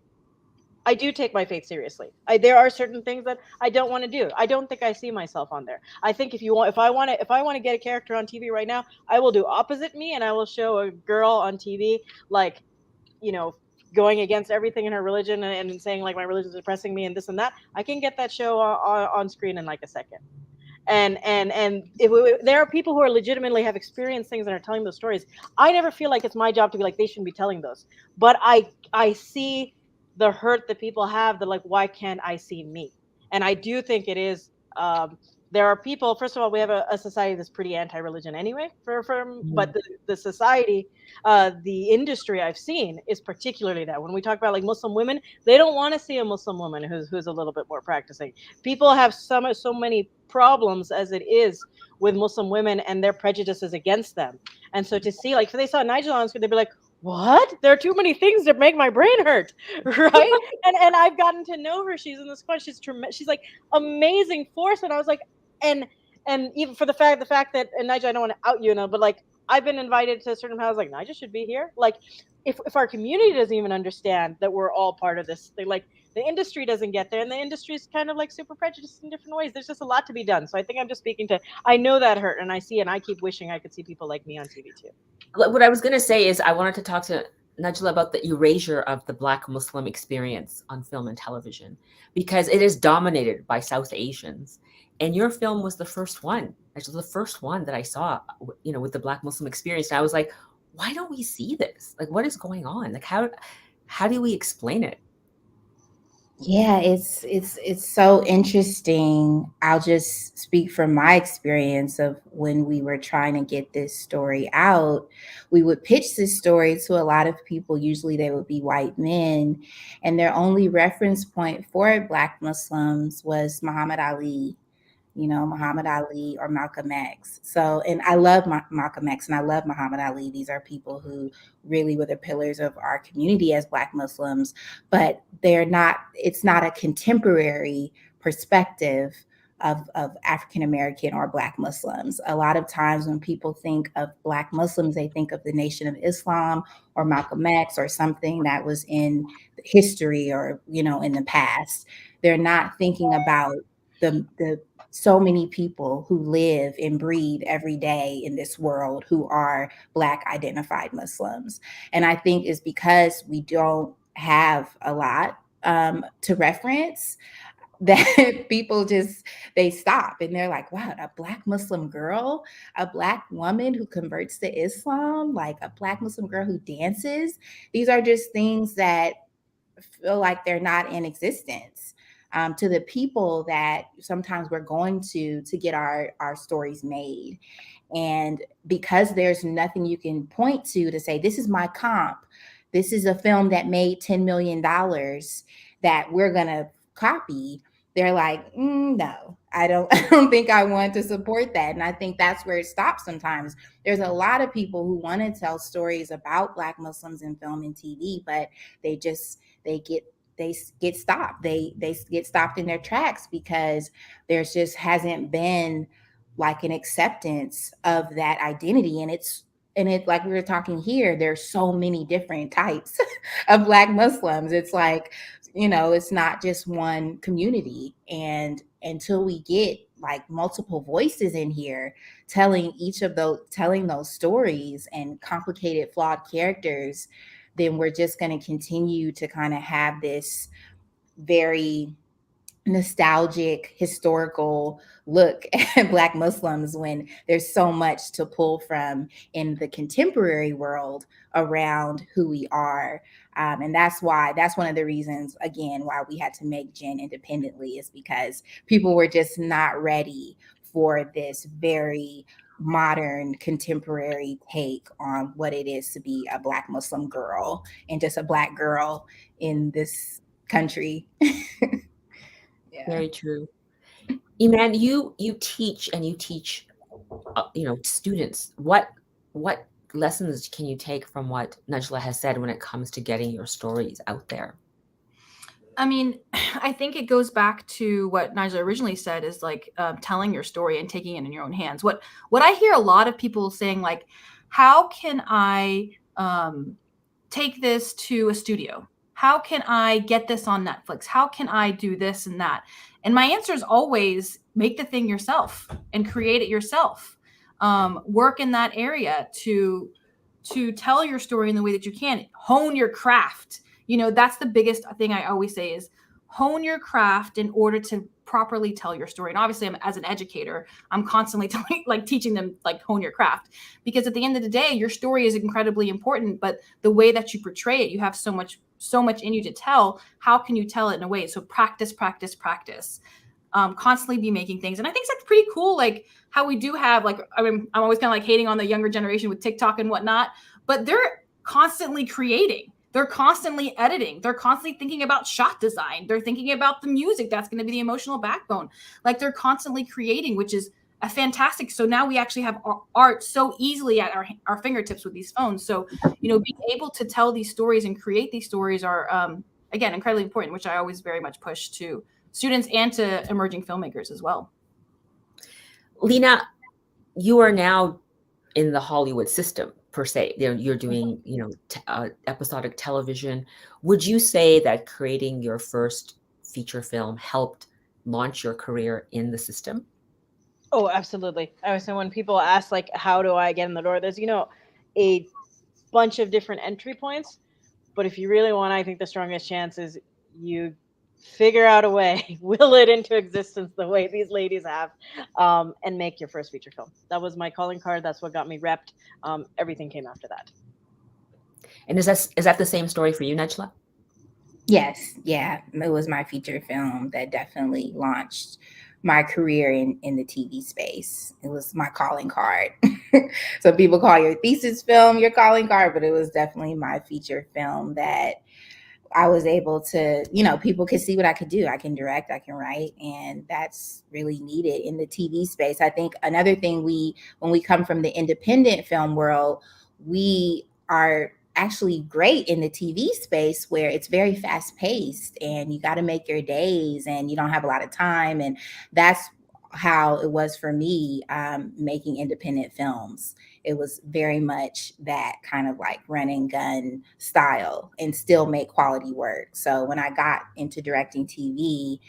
I do take my faith seriously. There are certain things that I don't want to do. I don't think I see myself on there. I think if I want to get a character on TV right now, I will do opposite me, and I will show a girl on TV like, you know, going against everything in her religion and saying like my religion is oppressing me and this and that. I can get that show on screen in like a second. And there are people who are legitimately have experienced things and are telling those stories. I never feel like it's my job to be like they shouldn't be telling those, but I see the hurt that people have, that like, why can't I see me? And I do think it is, there are people, first of all, we have a society that's pretty anti-religion anyway, but the society, the industry I've seen is particularly that. When we talk about like Muslim women, they don't want to see a Muslim woman who's a little bit more practicing. People have so many problems as it is with Muslim women and their prejudices against them. And so to see, like, if they saw Nigella on screen, they'd be like, what? There are too many things that make my brain hurt, right? and I've gotten to know her. She's in the squad. She's like amazing force. And I was like, and even for the fact that, and Nigella, I don't want to out you, know, but like I've been invited to certain houses. Like Nigella should be here. Like if our community doesn't even understand that we're all part of this thing, like the industry doesn't get there, and the industry is kind of like super prejudiced in different ways. There's just a lot to be done. So I think I'm just speaking to, I know that hurt, and I see, and I keep wishing I could see people like me on TV too. What I was going to say is I wanted to talk to Nigella about the erasure of the Black Muslim experience on film and television, because it is dominated by South Asians. And your film was the first one, actually the first one that I saw, you know, with the Black Muslim experience. And I was like, why don't we see this? Like, what is going on? Like, how do we explain it? Yeah, it's so interesting. I'll just speak from my experience of when we were trying to get this story out. We would pitch this story to a lot of people. Usually they would be white men, and their only reference point for Black Muslims was Muhammad Ali. You know, Muhammad Ali or Malcolm X. So, and I love Malcolm X and I love Muhammad Ali. These are people who really were the pillars of our community as Black Muslims, but it's not a contemporary perspective of African American or Black Muslims. A lot of times when people think of Black Muslims, they think of the Nation of Islam or Malcolm X or something that was in history or, you know, in the past. They're not thinking about the so many people who live and breathe every day in this world who are Black identified Muslims. And I think it's because we don't have a lot to reference that people they stop and they're like, wow, a Black Muslim girl, a Black woman who converts to Islam, like a Black Muslim girl who dances. These are just things that feel like they're not in existence. To the people that sometimes we're going to get our stories made. And because there's nothing you can point to say, this is my comp, this is a film that made $10 million that we're going to copy, they're like, no, I don't think I want to support that. And I think that's where it stops sometimes. There's a lot of people who want to tell stories about Black Muslims in film and TV, but they get stopped. They get stopped in their tracks because there's just hasn't been like an acceptance of that identity. And it like we were talking here, there's so many different types of Black Muslims. It's like, you know, it's not just one community. And until we get like multiple voices in here telling those stories and complicated, flawed characters, then we're just going to continue to kind of have this very nostalgic, historical look at Black Muslims when there's so much to pull from in the contemporary world around who we are. And that's one of the reasons, again, why we had to make Jen independently, is because people were just not ready for this very modern contemporary take on what it is to be a Black Muslim girl and just a Black girl in this country. Very true. Iman, you teach and you teach students. What lessons can you take from what Nigella has said when it comes to getting your stories out there? I mean, I think it goes back to what Nigella originally said, is like telling your story and taking it in your own hands. What I hear a lot of people saying, like, how can I take this to a studio? How can I get this on Netflix? How can I do this and that? And my answer is always make the thing yourself and create it yourself. Work in that area to tell your story in the way that you can. Hone your craft. That's the biggest thing I always say is hone your craft in order to properly tell your story. And obviously, as an educator, I'm constantly teaching them, like, hone your craft, because at the end of the day, your story is incredibly important, but the way that you portray it, you have so much in you to tell. How can you tell it in a way? So practice. Constantly be making things. And I think that's pretty cool. Like how we do have, like, I mean, I'm always kind of like hating on the younger generation with TikTok and whatnot, but they're constantly creating. They're constantly editing. They're constantly thinking about shot design. They're thinking about the music that's going to be the emotional backbone. Like they're constantly creating, which is a fantastic. So now we actually have art so easily at our fingertips with these phones. So, being able to tell these stories and create these stories are, again, incredibly important, which I always very much push to students and to emerging filmmakers as well. Lena, you are now in the Hollywood system, per se. You're doing, episodic television. Would you say that creating your first feature film helped launch your career in the system? Oh, absolutely. I was saying, when people ask, like, how do I get in the door? There's, a bunch of different entry points. But if you really want, I think the strongest chance is you figure out a way, will it into existence the way these ladies have, and make your first feature film. That was my calling card. That's what got me repped. Everything came after that. And is that the same story for you, Nigella? Yes. Yeah. It was my feature film that definitely launched my career in the TV space. It was my calling card. So people call your thesis film your calling card, but it was definitely my feature film that I was able to, people could see what I could do. I can direct, I can write, and that's really needed in the TV space. I think another thing, when we come from the independent film world, we are actually great in the TV space where it's very fast paced and you got to make your days and you don't have a lot of time. And that's how it was for me, making independent films. It was very much that kind of like run and gun style and still make quality work. So when I got into directing TV,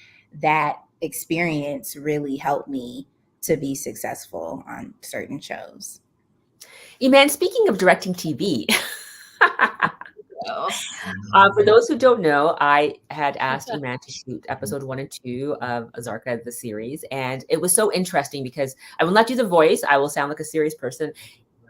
that experience really helped me to be successful on certain shows. Iman, speaking of directing TV, for those who don't know, I had asked Iman to shoot episode 1 and 2 of Zarka, the series. And it was so interesting because I will not do the voice. I will sound like a serious person.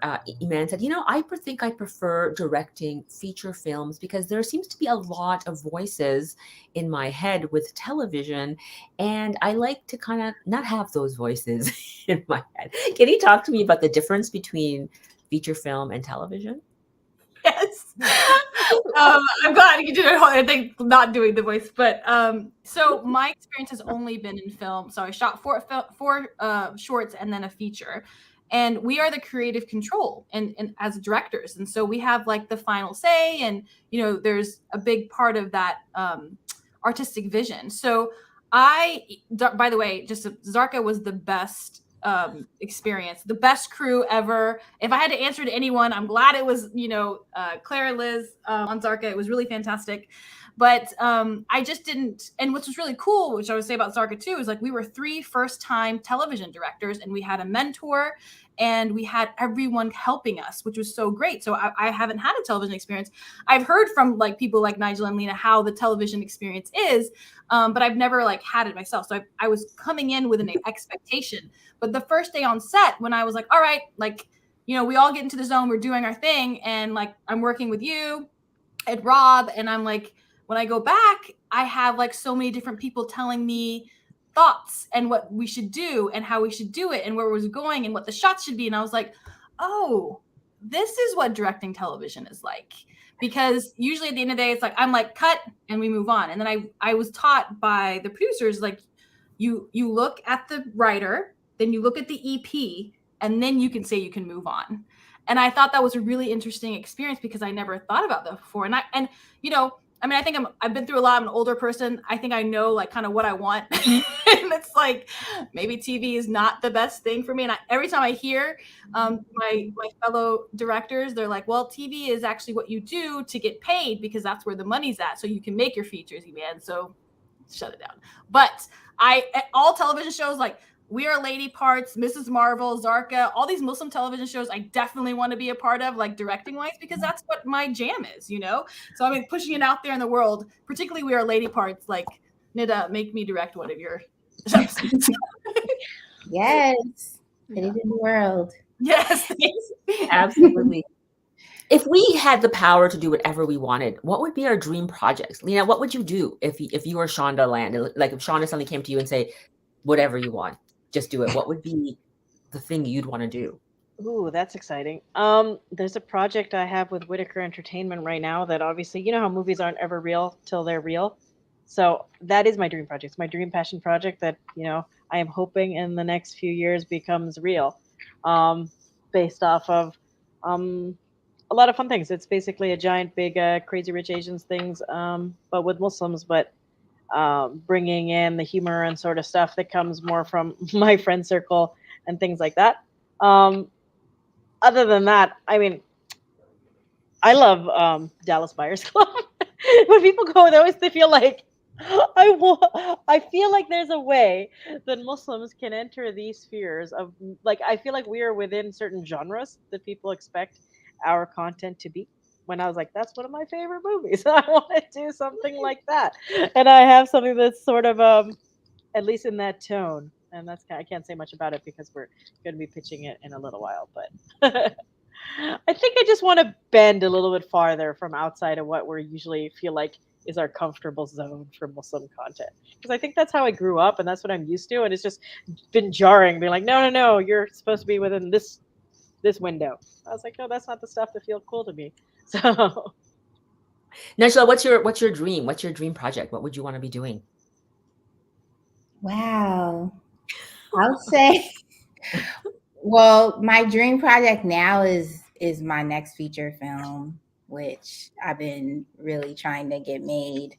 Iman said, I think I prefer directing feature films because there seems to be a lot of voices in my head with television. And I like to kind of not have those voices in my head. Can you talk to me about the difference between feature film and television? Yes. I'm glad you did it. I think not doing the voice, but so my experience has only been in film. So I shot four shorts and then a feature, and we are the creative control and as directors, and so we have like the final say, and there's a big part of that artistic vision. So by the way, just Zarka was the best experience, the best crew ever. If I had to answer to anyone, I'm glad it was Claire and Liz on Zarka. It was really fantastic. But I just didn't, and which was really cool, which I would say about Zarka too, is like we were 3 first-time television directors, and we had a mentor, and we had everyone helping us, which was so great. So I haven't had a television experience. I've heard from like people like Nigella and Lena how the television experience is, but I've never like had it myself. So I was coming in with an expectation. But the first day on set, when I was like, all right, like, we all get into the zone, we're doing our thing, and like I'm working with you and Rob, and I'm like, when I go back, I have like so many different people telling me thoughts and what we should do and how we should do it and where we're going and what the shots should be. And I was like, oh, this is what directing television is like. Because usually at the end of the day, it's like, I'm like, cut, and we move on. And then I was taught by the producers, like, you look at the writer, then you look at the EP, and then you can say you can move on. And I thought that was a really interesting experience because I never thought about that before. And you know, I mean, I think I've been through a lot. I'm an older person. I think I know like kind of what I want. And it's like, maybe TV is not the best thing for me. And every time I hear my fellow directors, they're like, well, TV is actually what you do to get paid because that's where the money's at. So you can make your features, man. So shut it down. But all television shows like We Are Lady Parts, Mrs. Marvel, Zarka, all these Muslim television shows I definitely want to be a part of, like directing wise, because that's what my jam is, you know? So I mean, pushing it out there in the world, particularly We Are Lady Parts, like, Nida, make me direct one of your episodes. Yes. Put it in the world. Yes. Absolutely. If we had the power to do whatever we wanted, what would be our dream projects? Lena, what would you do if you were Shonda Land? Like if Shonda suddenly came to you and say, whatever you want, just do it. What would be the thing you'd want to do? Ooh, that's exciting. There's a project I have with Whitaker Entertainment right now that obviously, you know how movies aren't ever real till they're real. So that is my dream project. It's my dream passion project that, you know, I am hoping in the next few years becomes real. Based off of a lot of fun things. It's basically a giant, big, Crazy Rich Asians things, but with Muslims, but bringing in the humor and sort of stuff that comes more from my friend circle and things like that. Other than that, I mean, I love Dallas Buyers Club. When people go, they feel like I feel like there's a way that Muslims can enter these spheres of like I feel like we are within certain genres that people expect our content to be. When I was like, that's one of my favorite movies. I want to do something like that, and I have something that's sort of at least in that tone. And that's I can't say much about it because we're going to be pitching it in a little while, but. I think I just want to bend a little bit farther from outside of what we usually feel like is our comfortable zone for Muslim content. Because I think that's how I grew up and that's what I'm used to. And it's just been jarring, being like, no, you're supposed to be within this window. I was like, no, that's not the stuff that feels cool to me. So Nigella, what's your dream? What's your dream project? What would you want to be doing? Wow. I'll say, well, my dream project now is my next feature film, which I've been really trying to get made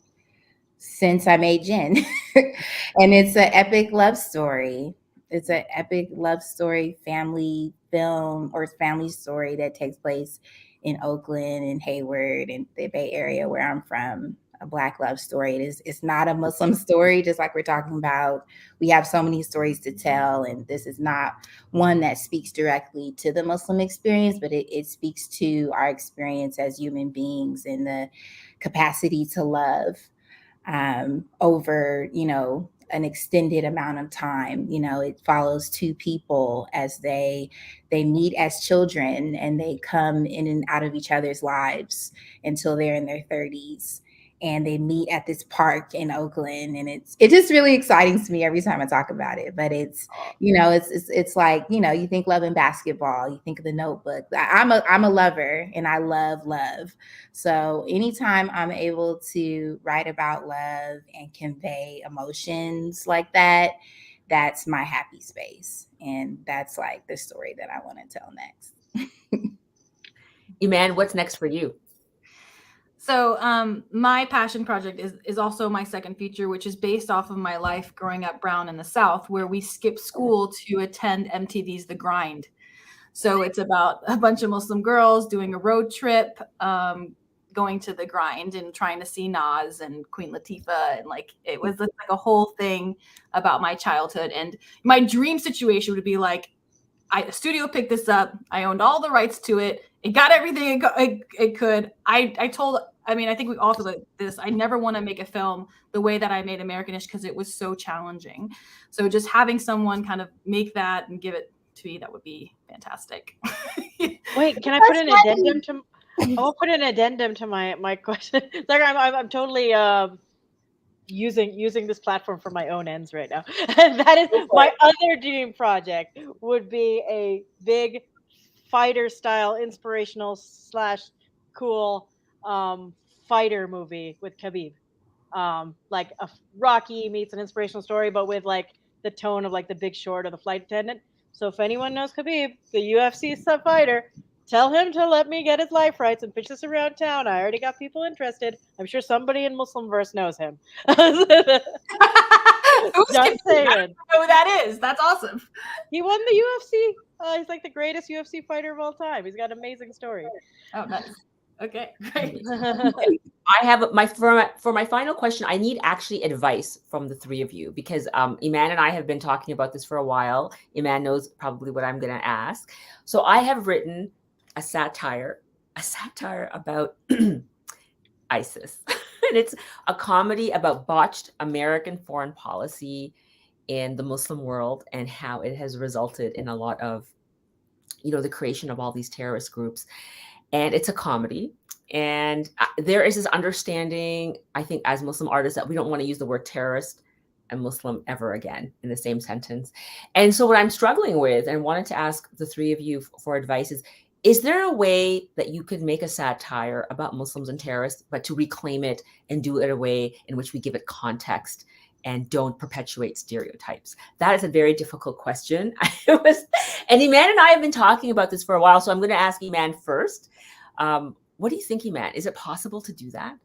since I made Jen. And it's an epic love story. It's an epic love story family film or family story that takes place in Oakland and Hayward and the Bay Area where I'm from. A Black love story. It's not a Muslim story, just like we're talking about. We have so many stories to tell, and this is not one that speaks directly to the Muslim experience, but it speaks to our experience as human beings and the capacity to love over, you know, an extended amount of time. You know, it follows two people as they meet as children and they come in and out of each other's lives until they're in their 30s. And they meet at this park in Oakland, and it's just really exciting to me every time I talk about it. But it's, you know, it's like, you know, you think Love and Basketball, you think of The Notebook. I'm a lover, and I love love. So anytime I'm able to write about love and convey emotions like that, that's my happy space, and that's like the story that I want to tell next. Iman, what's next for you? So my passion project is also my second feature, which is based off of my life growing up brown in the South, where we skipped school to attend MTV's The Grind. So it's about a bunch of Muslim girls doing a road trip, going to The Grind and trying to see Nas and Queen Latifah. And like, it was like a whole thing about my childhood. And my dream situation would be like, a studio picked this up. I owned all the rights to it. It got everything it could. I think we all feel like this. I never want to make a film the way that I made Americanish because it was so challenging. So just having someone kind of make that and give it to me, that would be fantastic. Wait, can I put an addendum to? I'll put an addendum to my question. Like I'm totally using this platform for my own ends right now. And that is my other dream project would be a big fighter style inspirational / cool fighter movie with Khabib. Like a Rocky meets an inspirational story, but with like the tone of like The Big Short or The Flight Attendant. So if anyone knows Khabib, the UFC sub fighter, tell him to let me get his life rights and pitch this around town. I already got people interested. I'm sure somebody in Muslimverse knows him. Just saying. I don't know who that is. That's awesome. He won the UFC. He's like the greatest UFC fighter of all time. He's got an amazing story. Oh, nice. Okay, great. I have for my final question. I need actually advice from the three of you because Iman and I have been talking about this for a while. Iman knows probably what I'm going to ask. So I have written a satire about ISIS, and it's a comedy about botched American foreign policy in the Muslim world and how it has resulted in a lot of, the creation of all these terrorist groups. And it's a comedy. And there is this understanding, I think, as Muslim artists, that we don't want to use the word terrorist and Muslim ever again in the same sentence. And so what I'm struggling with and wanted to ask the three of you for advice is there a way that you could make a satire about Muslims and terrorists, but to reclaim it and do it in a way in which we give it context and don't perpetuate stereotypes? That is a very difficult question. And Iman and I have been talking about this for a while, so I'm going to ask Iman first. What do you think, Iman? Is it possible to do that?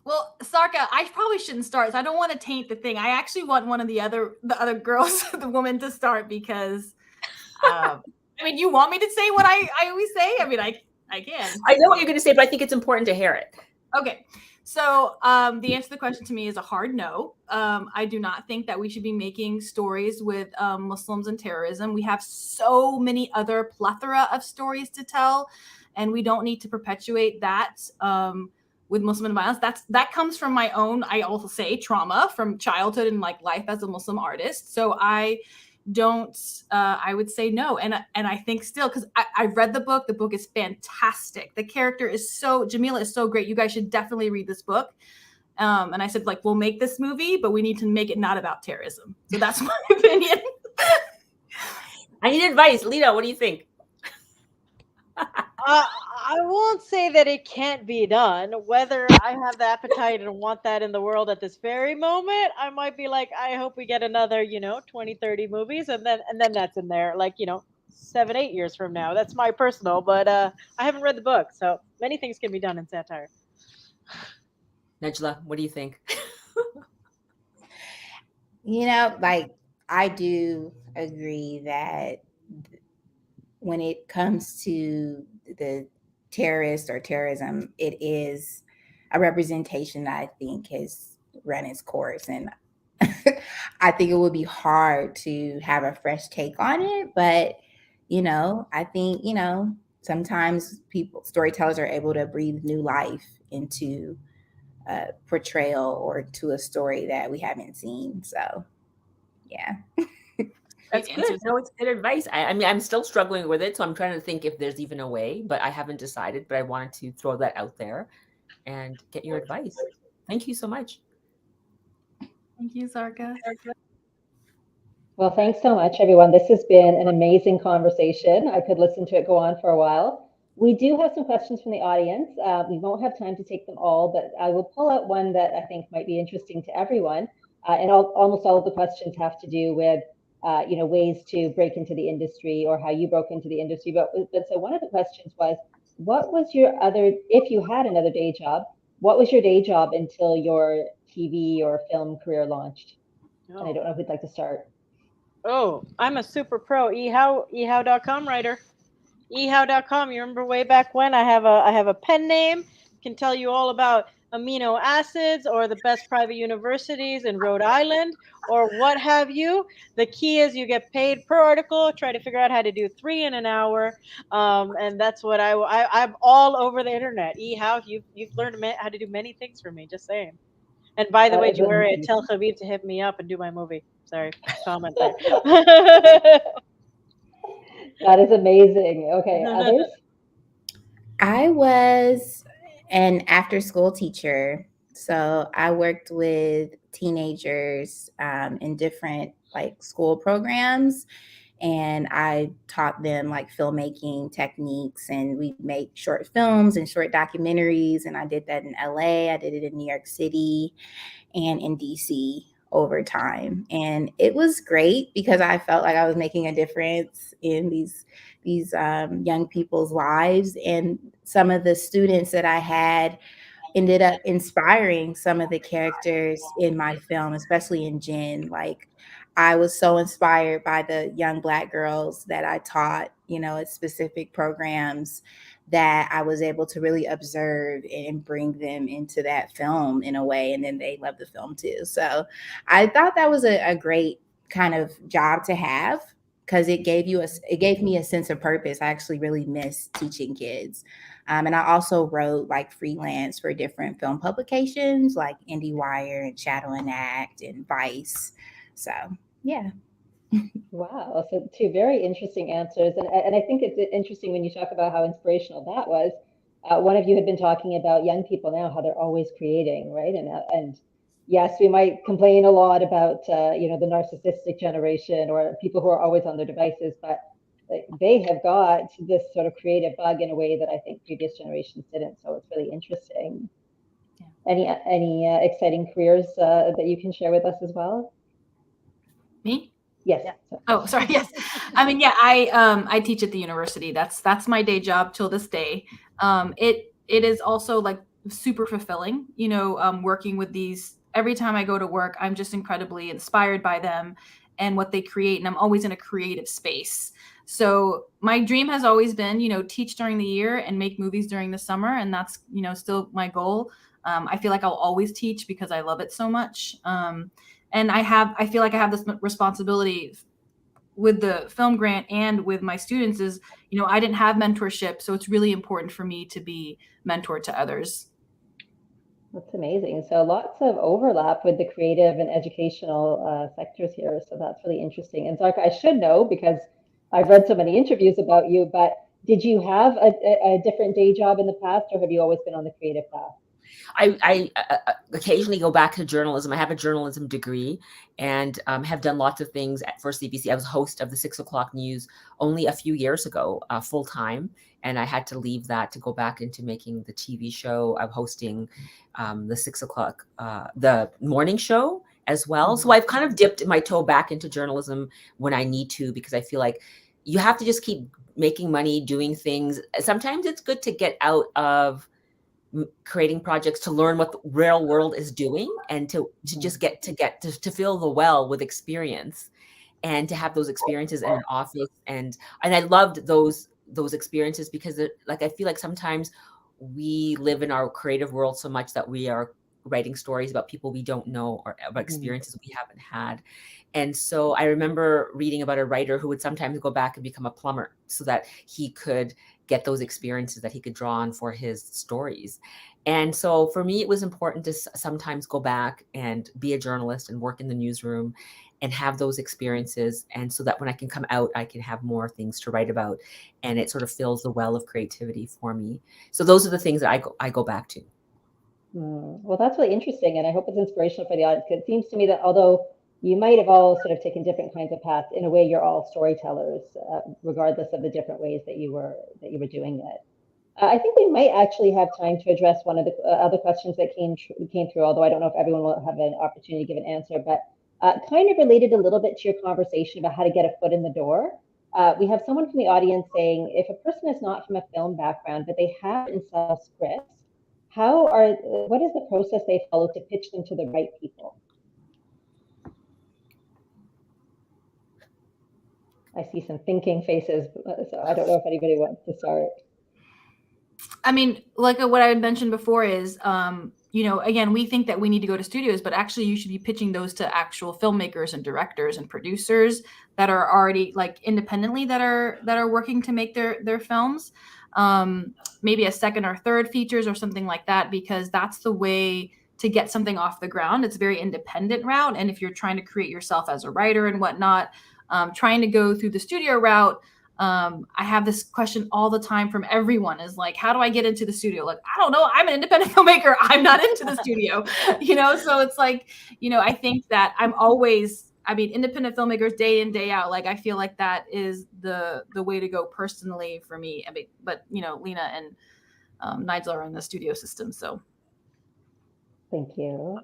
Well, Sarka, I probably shouldn't start. So I don't want to taint the thing. I actually want one of the other girls, the woman, to start because, you want me to say what I always say? I can. I know what you're going to say, but I think it's important to hear it. Okay. So the answer to the question to me is a hard no. I do not think that we should be making stories with Muslims and terrorism. We have so many other plethora of stories to tell, and we don't need to perpetuate that with Muslim violence. That comes from my own, I also say, trauma from childhood and like life as a Muslim artist. So I would say no. And I think still, because I've read the book is fantastic. The character is Jamila is so great. You guys should definitely read this book. And I said, we'll make this movie, but we need to make it not about terrorism. So that's my opinion. I need advice. Lena, what do you think? I won't say that it can't be done. Whether I have the appetite and want that in the world at this very moment, I might be like, I hope we get another, 20, 30 movies, and then that's in there, 7, 8 years from now. That's my personal, but I haven't read the book, so many things can be done in satire. Nigella, what do you think? I do agree that when it comes to the terrorist or terrorism, it is a representation that I think has run its course. And I think it would be hard to have a fresh take on it. But, I think, sometimes storytellers are able to breathe new life into a portrayal or to a story that we haven't seen. So, yeah. That's good. No, it's good advice. I'm still struggling with it, so I'm trying to think if there's even a way, but I haven't decided. But I wanted to throw that out there and get your advice. Thank you so much. Thank you, Sarka. Well, thanks so much, everyone. This has been an amazing conversation. I could listen to it go on for a while. We do have some questions from the audience. We won't have time to take them all, but I will pull out one that I think might be interesting to everyone. And almost all of the questions have to do with ways to break into the industry or how you broke into the industry. But so one of the questions was, what was if you had another day job, what was your day job until your TV or film career launched? And I don't know who'd like to start. Oh, I'm a super pro ehow.com writer. ehow.com. You remember way back when? I have a pen name. Can tell you all about amino acids or the best private universities in Rhode Island or what have you. The key is you get paid per article. Try to figure out how to do 3 in an hour, and that's what I'm all over the internet. Ehow, you've learned how to do many things for me. Just saying. And by the way, Zawari, tell Khabib to hit me up and do my movie. Sorry, comment there. That is amazing. Okay, others? I was an after-school teacher. So I worked with teenagers in different like school programs. And I taught them like filmmaking techniques, and we make short films and short documentaries. And I did that in LA, I did it in New York City and in DC over time. And it was great because I felt like I was making a difference in these young people's lives. And some of the students that I had ended up inspiring some of the characters in my film, especially in Jen. Like, I was so inspired by the young Black girls that I taught, you know, at specific programs, that I was able to really observe and bring them into that film in a way. And then they loved the film too. So I thought that was a great kind of job to have, because it gave me a sense of purpose. I actually really miss teaching kids. And I also wrote like freelance for different film publications like IndieWire and Shadow and Act and Vice. So yeah. Wow. So two very interesting answers. And I think it's interesting when you talk about how inspirational that was. One of you had been talking about young people now, how they're always creating, right? And yes, we might complain a lot about, the narcissistic generation or people who are always on their devices, but they have got this sort of creative bug in a way that I think previous generations didn't. So it's really interesting. Yeah. Any exciting careers that you can share with us as well? Me? Yes. Oh, sorry. Yes. I mean, yeah, I teach at the university. That's my day job till this day. It is also like super fulfilling, working with these. Every time I go to work, I'm just incredibly inspired by them and what they create. And I'm always in a creative space. So my dream has always been, teach during the year and make movies during the summer. And that's, still my goal. I feel like I'll always teach because I love it so much. And I feel like I have this responsibility with the film grant and with my students is, I didn't have mentorship. So it's really important for me to be mentored to others. That's amazing. So lots of overlap with the creative and educational sectors here. So that's really interesting. And Zarka, I should know because I've read so many interviews about you, but did you have a different day job in the past, or have you always been on the creative path? I occasionally go back to journalism. I have a journalism degree and have done lots of things for CBC. I was host of the 6 o'clock news only a few years ago, full time. And I had to leave that to go back into making the TV show. I'm hosting the 6 o'clock, the morning show as well. So I've kind of dipped my toe back into journalism when I need to, because I feel like you have to just keep making money, doing things. Sometimes it's good to get out of creating projects to learn what the real world is doing, and to just get to fill the well with experience, and to have those experiences in an office. And I loved those experiences because like, I feel like sometimes we live in our creative world so much that we are writing stories about people we don't know, or about experiences we haven't had. And so I remember reading about a writer who would sometimes go back and become a plumber so that he could get those experiences that he could draw on for his stories. And so for me, it was important to sometimes go back and be a journalist and work in the newsroom and have those experiences. And so that when I can come out, I can have more things to write about, and it sort of fills the well of creativity for me. So those are the things that I go back to. Well, that's really interesting, and I hope it's inspirational for the audience, because it seems to me that although you might have all sort of taken different kinds of paths, in a way you're all storytellers, regardless of the different ways that you were doing it. I think we might actually have time to address one of the other questions that came through, although I don't know if everyone will have an opportunity to give an answer, but kind of related a little bit to your conversation about how to get a foot in the door. We have someone from the audience saying, if a person is not from a film background, but they have in some scripts, what is the process they follow to pitch them to the right people? I see some thinking faces, so I don't know if anybody wants to start. I mean, like what I had mentioned before is, again, we think that we need to go to studios, but actually you should be pitching those to actual filmmakers and directors and producers that are already like independently that are working to make their films. Maybe a second or third features or something like that, because that's the way to get something off the ground. It's a very independent route. And if you're trying to create yourself as a writer and whatnot, trying to go through the studio route, I have this question all the time from everyone is like, how do I get into the studio? Like, I don't know. I'm an independent filmmaker. I'm not into the studio, So it's like, I think that independent filmmakers day in, day out, like, I feel like that is the way to go personally for me. But Lena and Nigel are in the studio system. So. Thank you.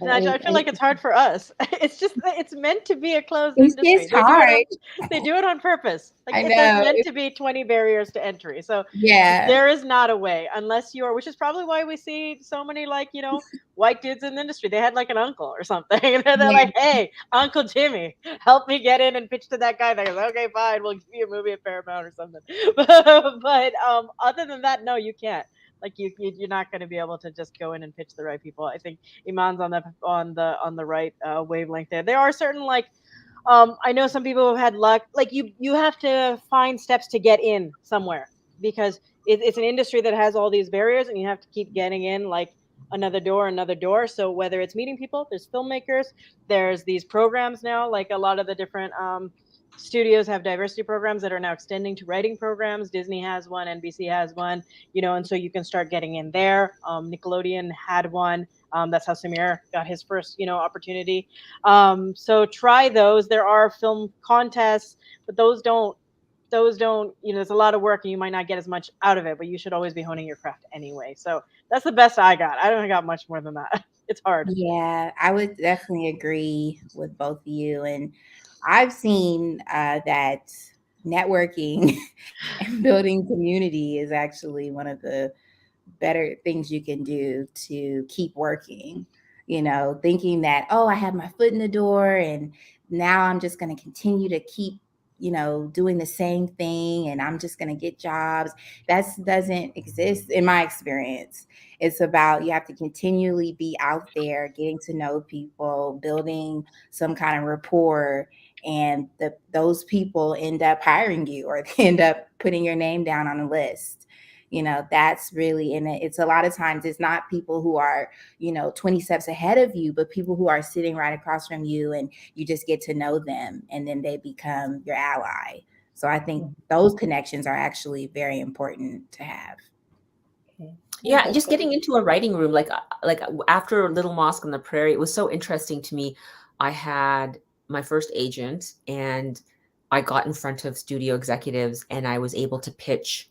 Nigel, I feel like it's hard for us. It's just it's meant to be a closed It's industry. hard. They do it on purpose. Like I there's know. meant to be 20 barriers to entry. So Yeah. there is not a way unless you're, which is probably why we see so many white dudes in the industry. They had like an uncle or something, and they're like, "Hey, Uncle Jimmy, help me get in and pitch to that guy." That goes, "Okay, fine, we'll give you a movie at Paramount or something." But other than that, no, you can't. Like you're not going to be able to just go in and pitch the right people. I think Iman's on the right wavelength there. There are certain I know some people have had luck. Like you have to find steps to get in somewhere because it's an industry that has all these barriers, and you have to keep getting in like another door. So whether it's meeting people, there's filmmakers, there's these programs now. Like a lot of the different studios have diversity programs that are now extending to writing programs. Disney has one, NBC has one, and so you can start getting in there. Nickelodeon had one. That's how Samir got his first, opportunity. So try those. There are film contests, but those don't, there's a lot of work and you might not get as much out of it, but you should always be honing your craft anyway. So that's the best I got. I don't got much more than that. It's hard. Yeah, I would definitely agree with both of you. And I've seen that networking and building community is actually one of the better things you can do to keep working, thinking that, oh, I have my foot in the door and now I'm just going to continue to keep, doing the same thing and I'm just going to get jobs. That doesn't exist in my experience. It's about you have to continually be out there, getting to know people, building some kind of rapport, and those people end up hiring you or they end up putting your name down on a list. That's really in it. It's a lot of times it's not people who are, 20 steps ahead of you, but people who are sitting right across from you and you just get to know them and then they become your ally. So I think those connections are actually very important to have. Yeah, just getting into a writing room, like after Little Mosque on the Prairie, it was so interesting to me. I had my first agent and I got in front of studio executives and I was able to pitch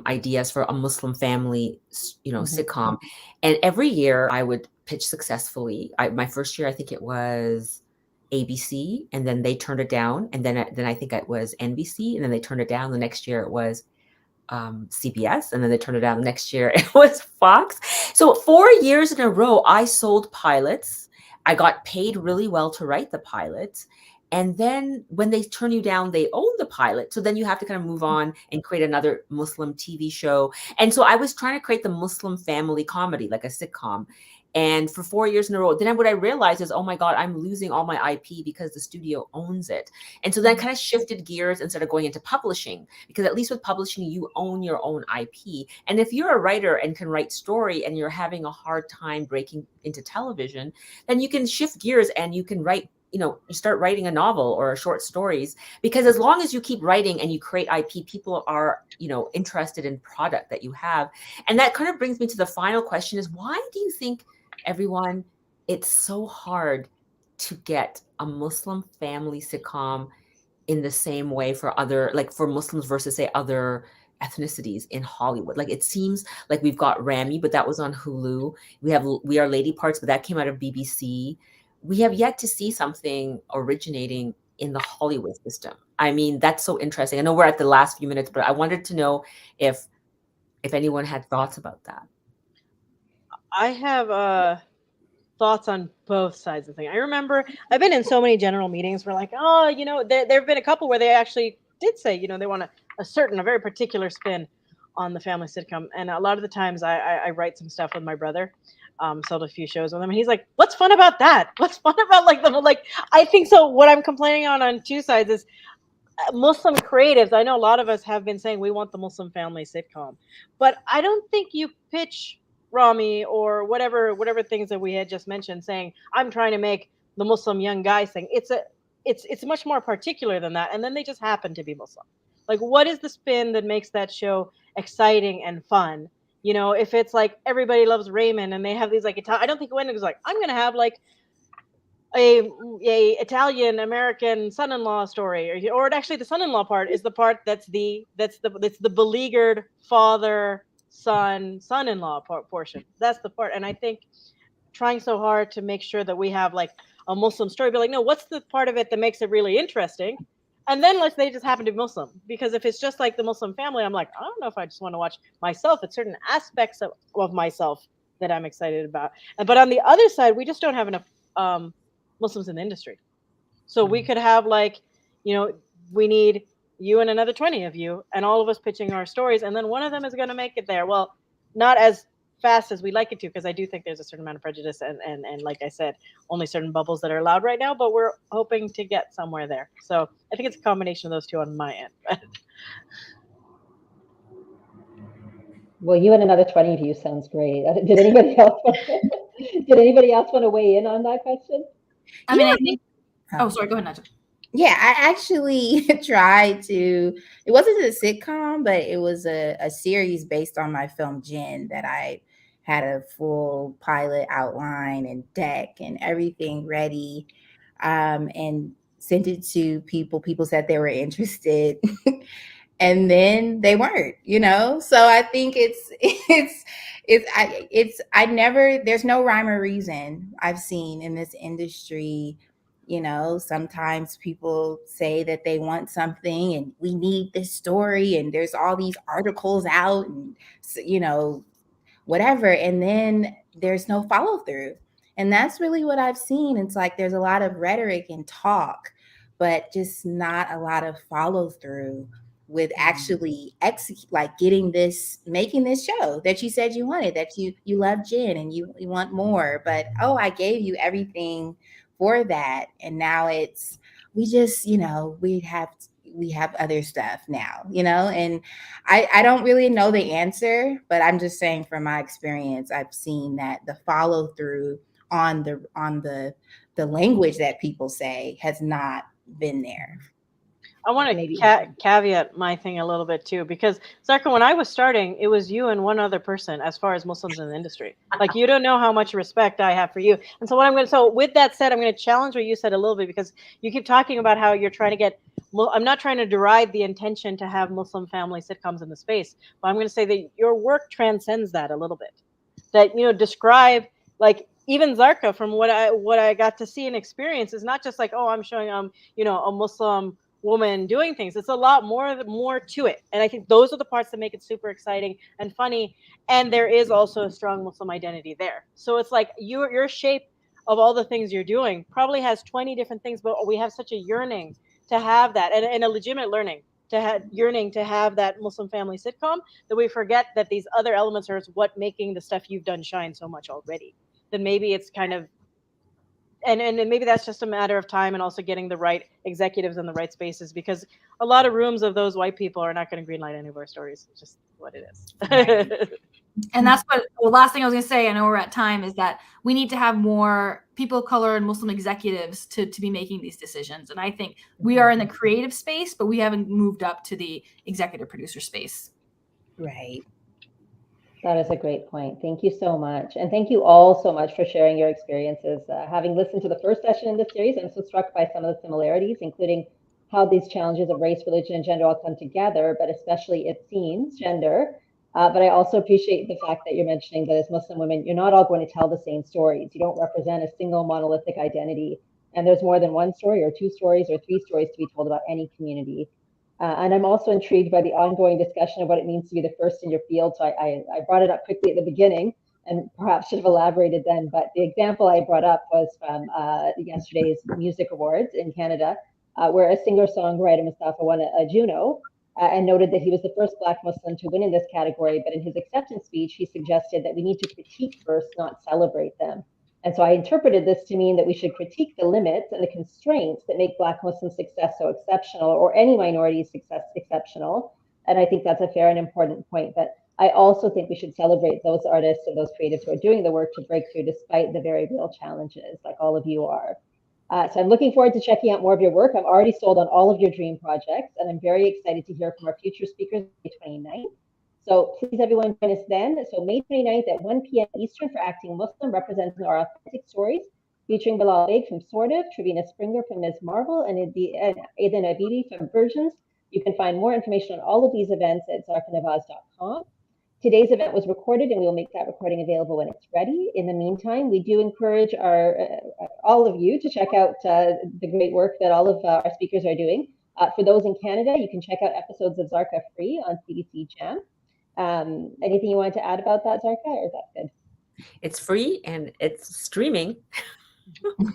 ideas for a Muslim family, sitcom. And every year I would pitch successfully. My first year, I think it was ABC, and then they turned it down. And then I think it was NBC, and then they turned it down. The next year it was CBS, and then they turned it down. The next year it was Fox. So 4 years in a row, I sold pilots. I got paid really well to write the pilots. And then when they turn you down, they own the pilot. So then you have to kind of move on and create another Muslim TV show. And so I was trying to create the Muslim family comedy, like a sitcom. And for 4 years in a row, then what I realized is, oh my God, I'm losing all my IP because the studio owns it. And so then I kind of shifted gears instead of going into publishing, because at least with publishing, you own your own IP. And if you're a writer and can write story and you're having a hard time breaking into television, then you can shift gears and you can write, you start writing a novel or short stories, because as long as you keep writing and you create IP, people are, interested in product that you have. And that kind of brings me to the final question is, why do you think everyone, it's so hard to get a Muslim family sitcom in the same way for for Muslims versus say other ethnicities in Hollywood? Like it seems like we've got Rami, but that was on Hulu. We have We Are Lady Parts, but that came out of BBC. We have yet to see something originating in the Hollywood system. I mean, that's so interesting. I know we're at the last few minutes, but I wanted to know if anyone had thoughts about that. I have thoughts on both sides of the thing. I remember I've been in so many general meetings where like, oh, there have been a couple where they actually did say, they want a very particular spin on the family sitcom. And a lot of the times I write some stuff with my brother, sold a few shows with him, and he's like, what's fun about that? What's fun about I think so. What I'm complaining on two sides is Muslim creatives. I know a lot of us have been saying we want the Muslim family sitcom, but I don't think you pitch Rami or whatever things that we had just mentioned saying I'm trying to make the Muslim young guy thing. It's much more particular than that, and then they just happen to be Muslim. Like, what is the spin that makes that show exciting and fun? You know, if it's like everybody loves Raymond and they have these like I don't think Wendy was like, I'm gonna have like a Italian American son-in-law story, or actually the son-in-law part is the part that's the beleaguered father son-in-law portion. That's the part, and I think trying so hard to make sure that we have like a Muslim story, but like, no, what's the part of it that makes it really interesting? And then let's they just happen to be Muslim. Because if it's just like the Muslim family, I'm like, I don't know if I just want to watch myself. It's certain aspects of myself that I'm excited about. But on the other side, we just don't have enough Muslims in the industry. So we could have like, you know, we need you and another 20 of you and all of us pitching our stories. And then one of them is going to make it there. Well, not as fast as we'd like it to, because I do think there's a certain amount of prejudice and like I said, only certain bubbles that are allowed right now, but we're hoping to get somewhere there. So I think it's a combination of those two on my end. Well, you and another 20 of you sounds great. Did anybody else want to weigh in on that question? I mean, I think. Oh, sorry. Go ahead, Nigel. Yeah, I actually tried to. It wasn't a sitcom, but it was a series based on my film Jen that I had a full pilot outline and deck and everything ready, and sent it to people. People said they were interested, and then they weren't. So I think I never. There's no rhyme or reason I've seen in this industry. Sometimes people say that they want something and we need this story and there's all these articles out and, whatever. And then there's no follow through. And that's really what I've seen. It's like there's a lot of rhetoric and talk, but just not a lot of follow through with actually making this show that you said you wanted, that you love Jen and you want more. But, I gave you everything for that, and now we have other stuff now, and I don't really know the answer, but I'm just saying from my experience, I've seen that the follow through on the language that people say has not been there. I want to caveat my thing a little bit too, because Zarka, when I was starting, it was you and one other person as far as Muslims in the industry. Like, you don't know how much respect I have for you. And so with that said, I'm going to challenge what you said a little bit, because you keep talking about how you're trying to get, I'm not trying to deride the intention to have Muslim family sitcoms in the space, but I'm going to say that your work transcends that a little bit. That, describe, like, even Zarka, from what I got to see and experience, is not just like, I'm showing a Muslim woman doing things. It's a lot more to it, and I think those are the parts that make it super exciting and funny. And there is also a strong Muslim identity there. So it's like your shape of all the things you're doing probably has 20 different things, but we have such a yearning to have that, and a legitimate yearning to have that Muslim family sitcom, that we forget that these other elements are what making the stuff you've done shine so much already. Then maybe it's kind of, and maybe that's just a matter of time, and also getting the right executives in the right spaces, because a lot of rooms of those white people are not going to greenlight any of our stories. It's just what it is. Right. And that's the last thing I was going to say, I know we're at time, is that we need to have more people of color and Muslim executives to be making these decisions. And I think we are in the creative space, but we haven't moved up to the executive producer space. Right. That is a great point. Thank you so much. And thank you all so much for sharing your experiences. Having listened to the first session in this series, I'm so struck by some of the similarities, including how these challenges of race, religion, and gender all come together, but especially, it seems, gender. But I also appreciate the fact that you're mentioning that as Muslim women, you're not all going to tell the same stories. You don't represent a single monolithic identity. And there's more than one story or two stories or three stories to be told about any community. And I'm also intrigued by the ongoing discussion of what it means to be the first in your field. So I brought it up quickly at the beginning and perhaps should have elaborated then. But the example I brought up was from yesterday's music awards in Canada, where a singer-songwriter, Mustafa, won a Juno and noted that he was the first Black Muslim to win in this category. But in his acceptance speech, he suggested that we need to critique first, not celebrate them. And so I interpreted this to mean that we should critique the limits and the constraints that make Black Muslim success so exceptional, or any minority success exceptional. And I think that's a fair and important point. But I also think we should celebrate those artists and those creatives who are doing the work to break through despite the very real challenges, like all of you are. So I'm looking forward to checking out more of your work. I'm already sold on all of your dream projects, and I'm very excited to hear from our future speakers May 29th. So please, everyone, join us then. So May 29th at 1 p.m. Eastern for Acting Muslim, representing our authentic stories, featuring Bilal Baig from Sort of, Trevina Springer from Ms. Marvel, and Aiden Abibi from Versions. You can find more information on all of these events at zarkanavaz.com. Today's event was recorded, and we will make that recording available when it's ready. In the meantime, we do encourage all of you to check out the great work that all of our speakers are doing. For those in Canada, you can check out episodes of Zarka free on CBC Jam. Anything you wanted to add about that, Zarka, or is that good? It's free and it's streaming.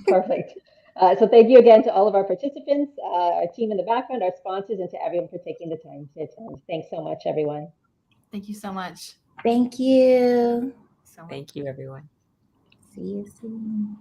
Perfect. So thank you again to all of our participants, our team in the background, our sponsors, and to everyone for taking the time to attend. Thanks so much, everyone. Thank you so much. Thank you. Thank you, everyone. See you soon.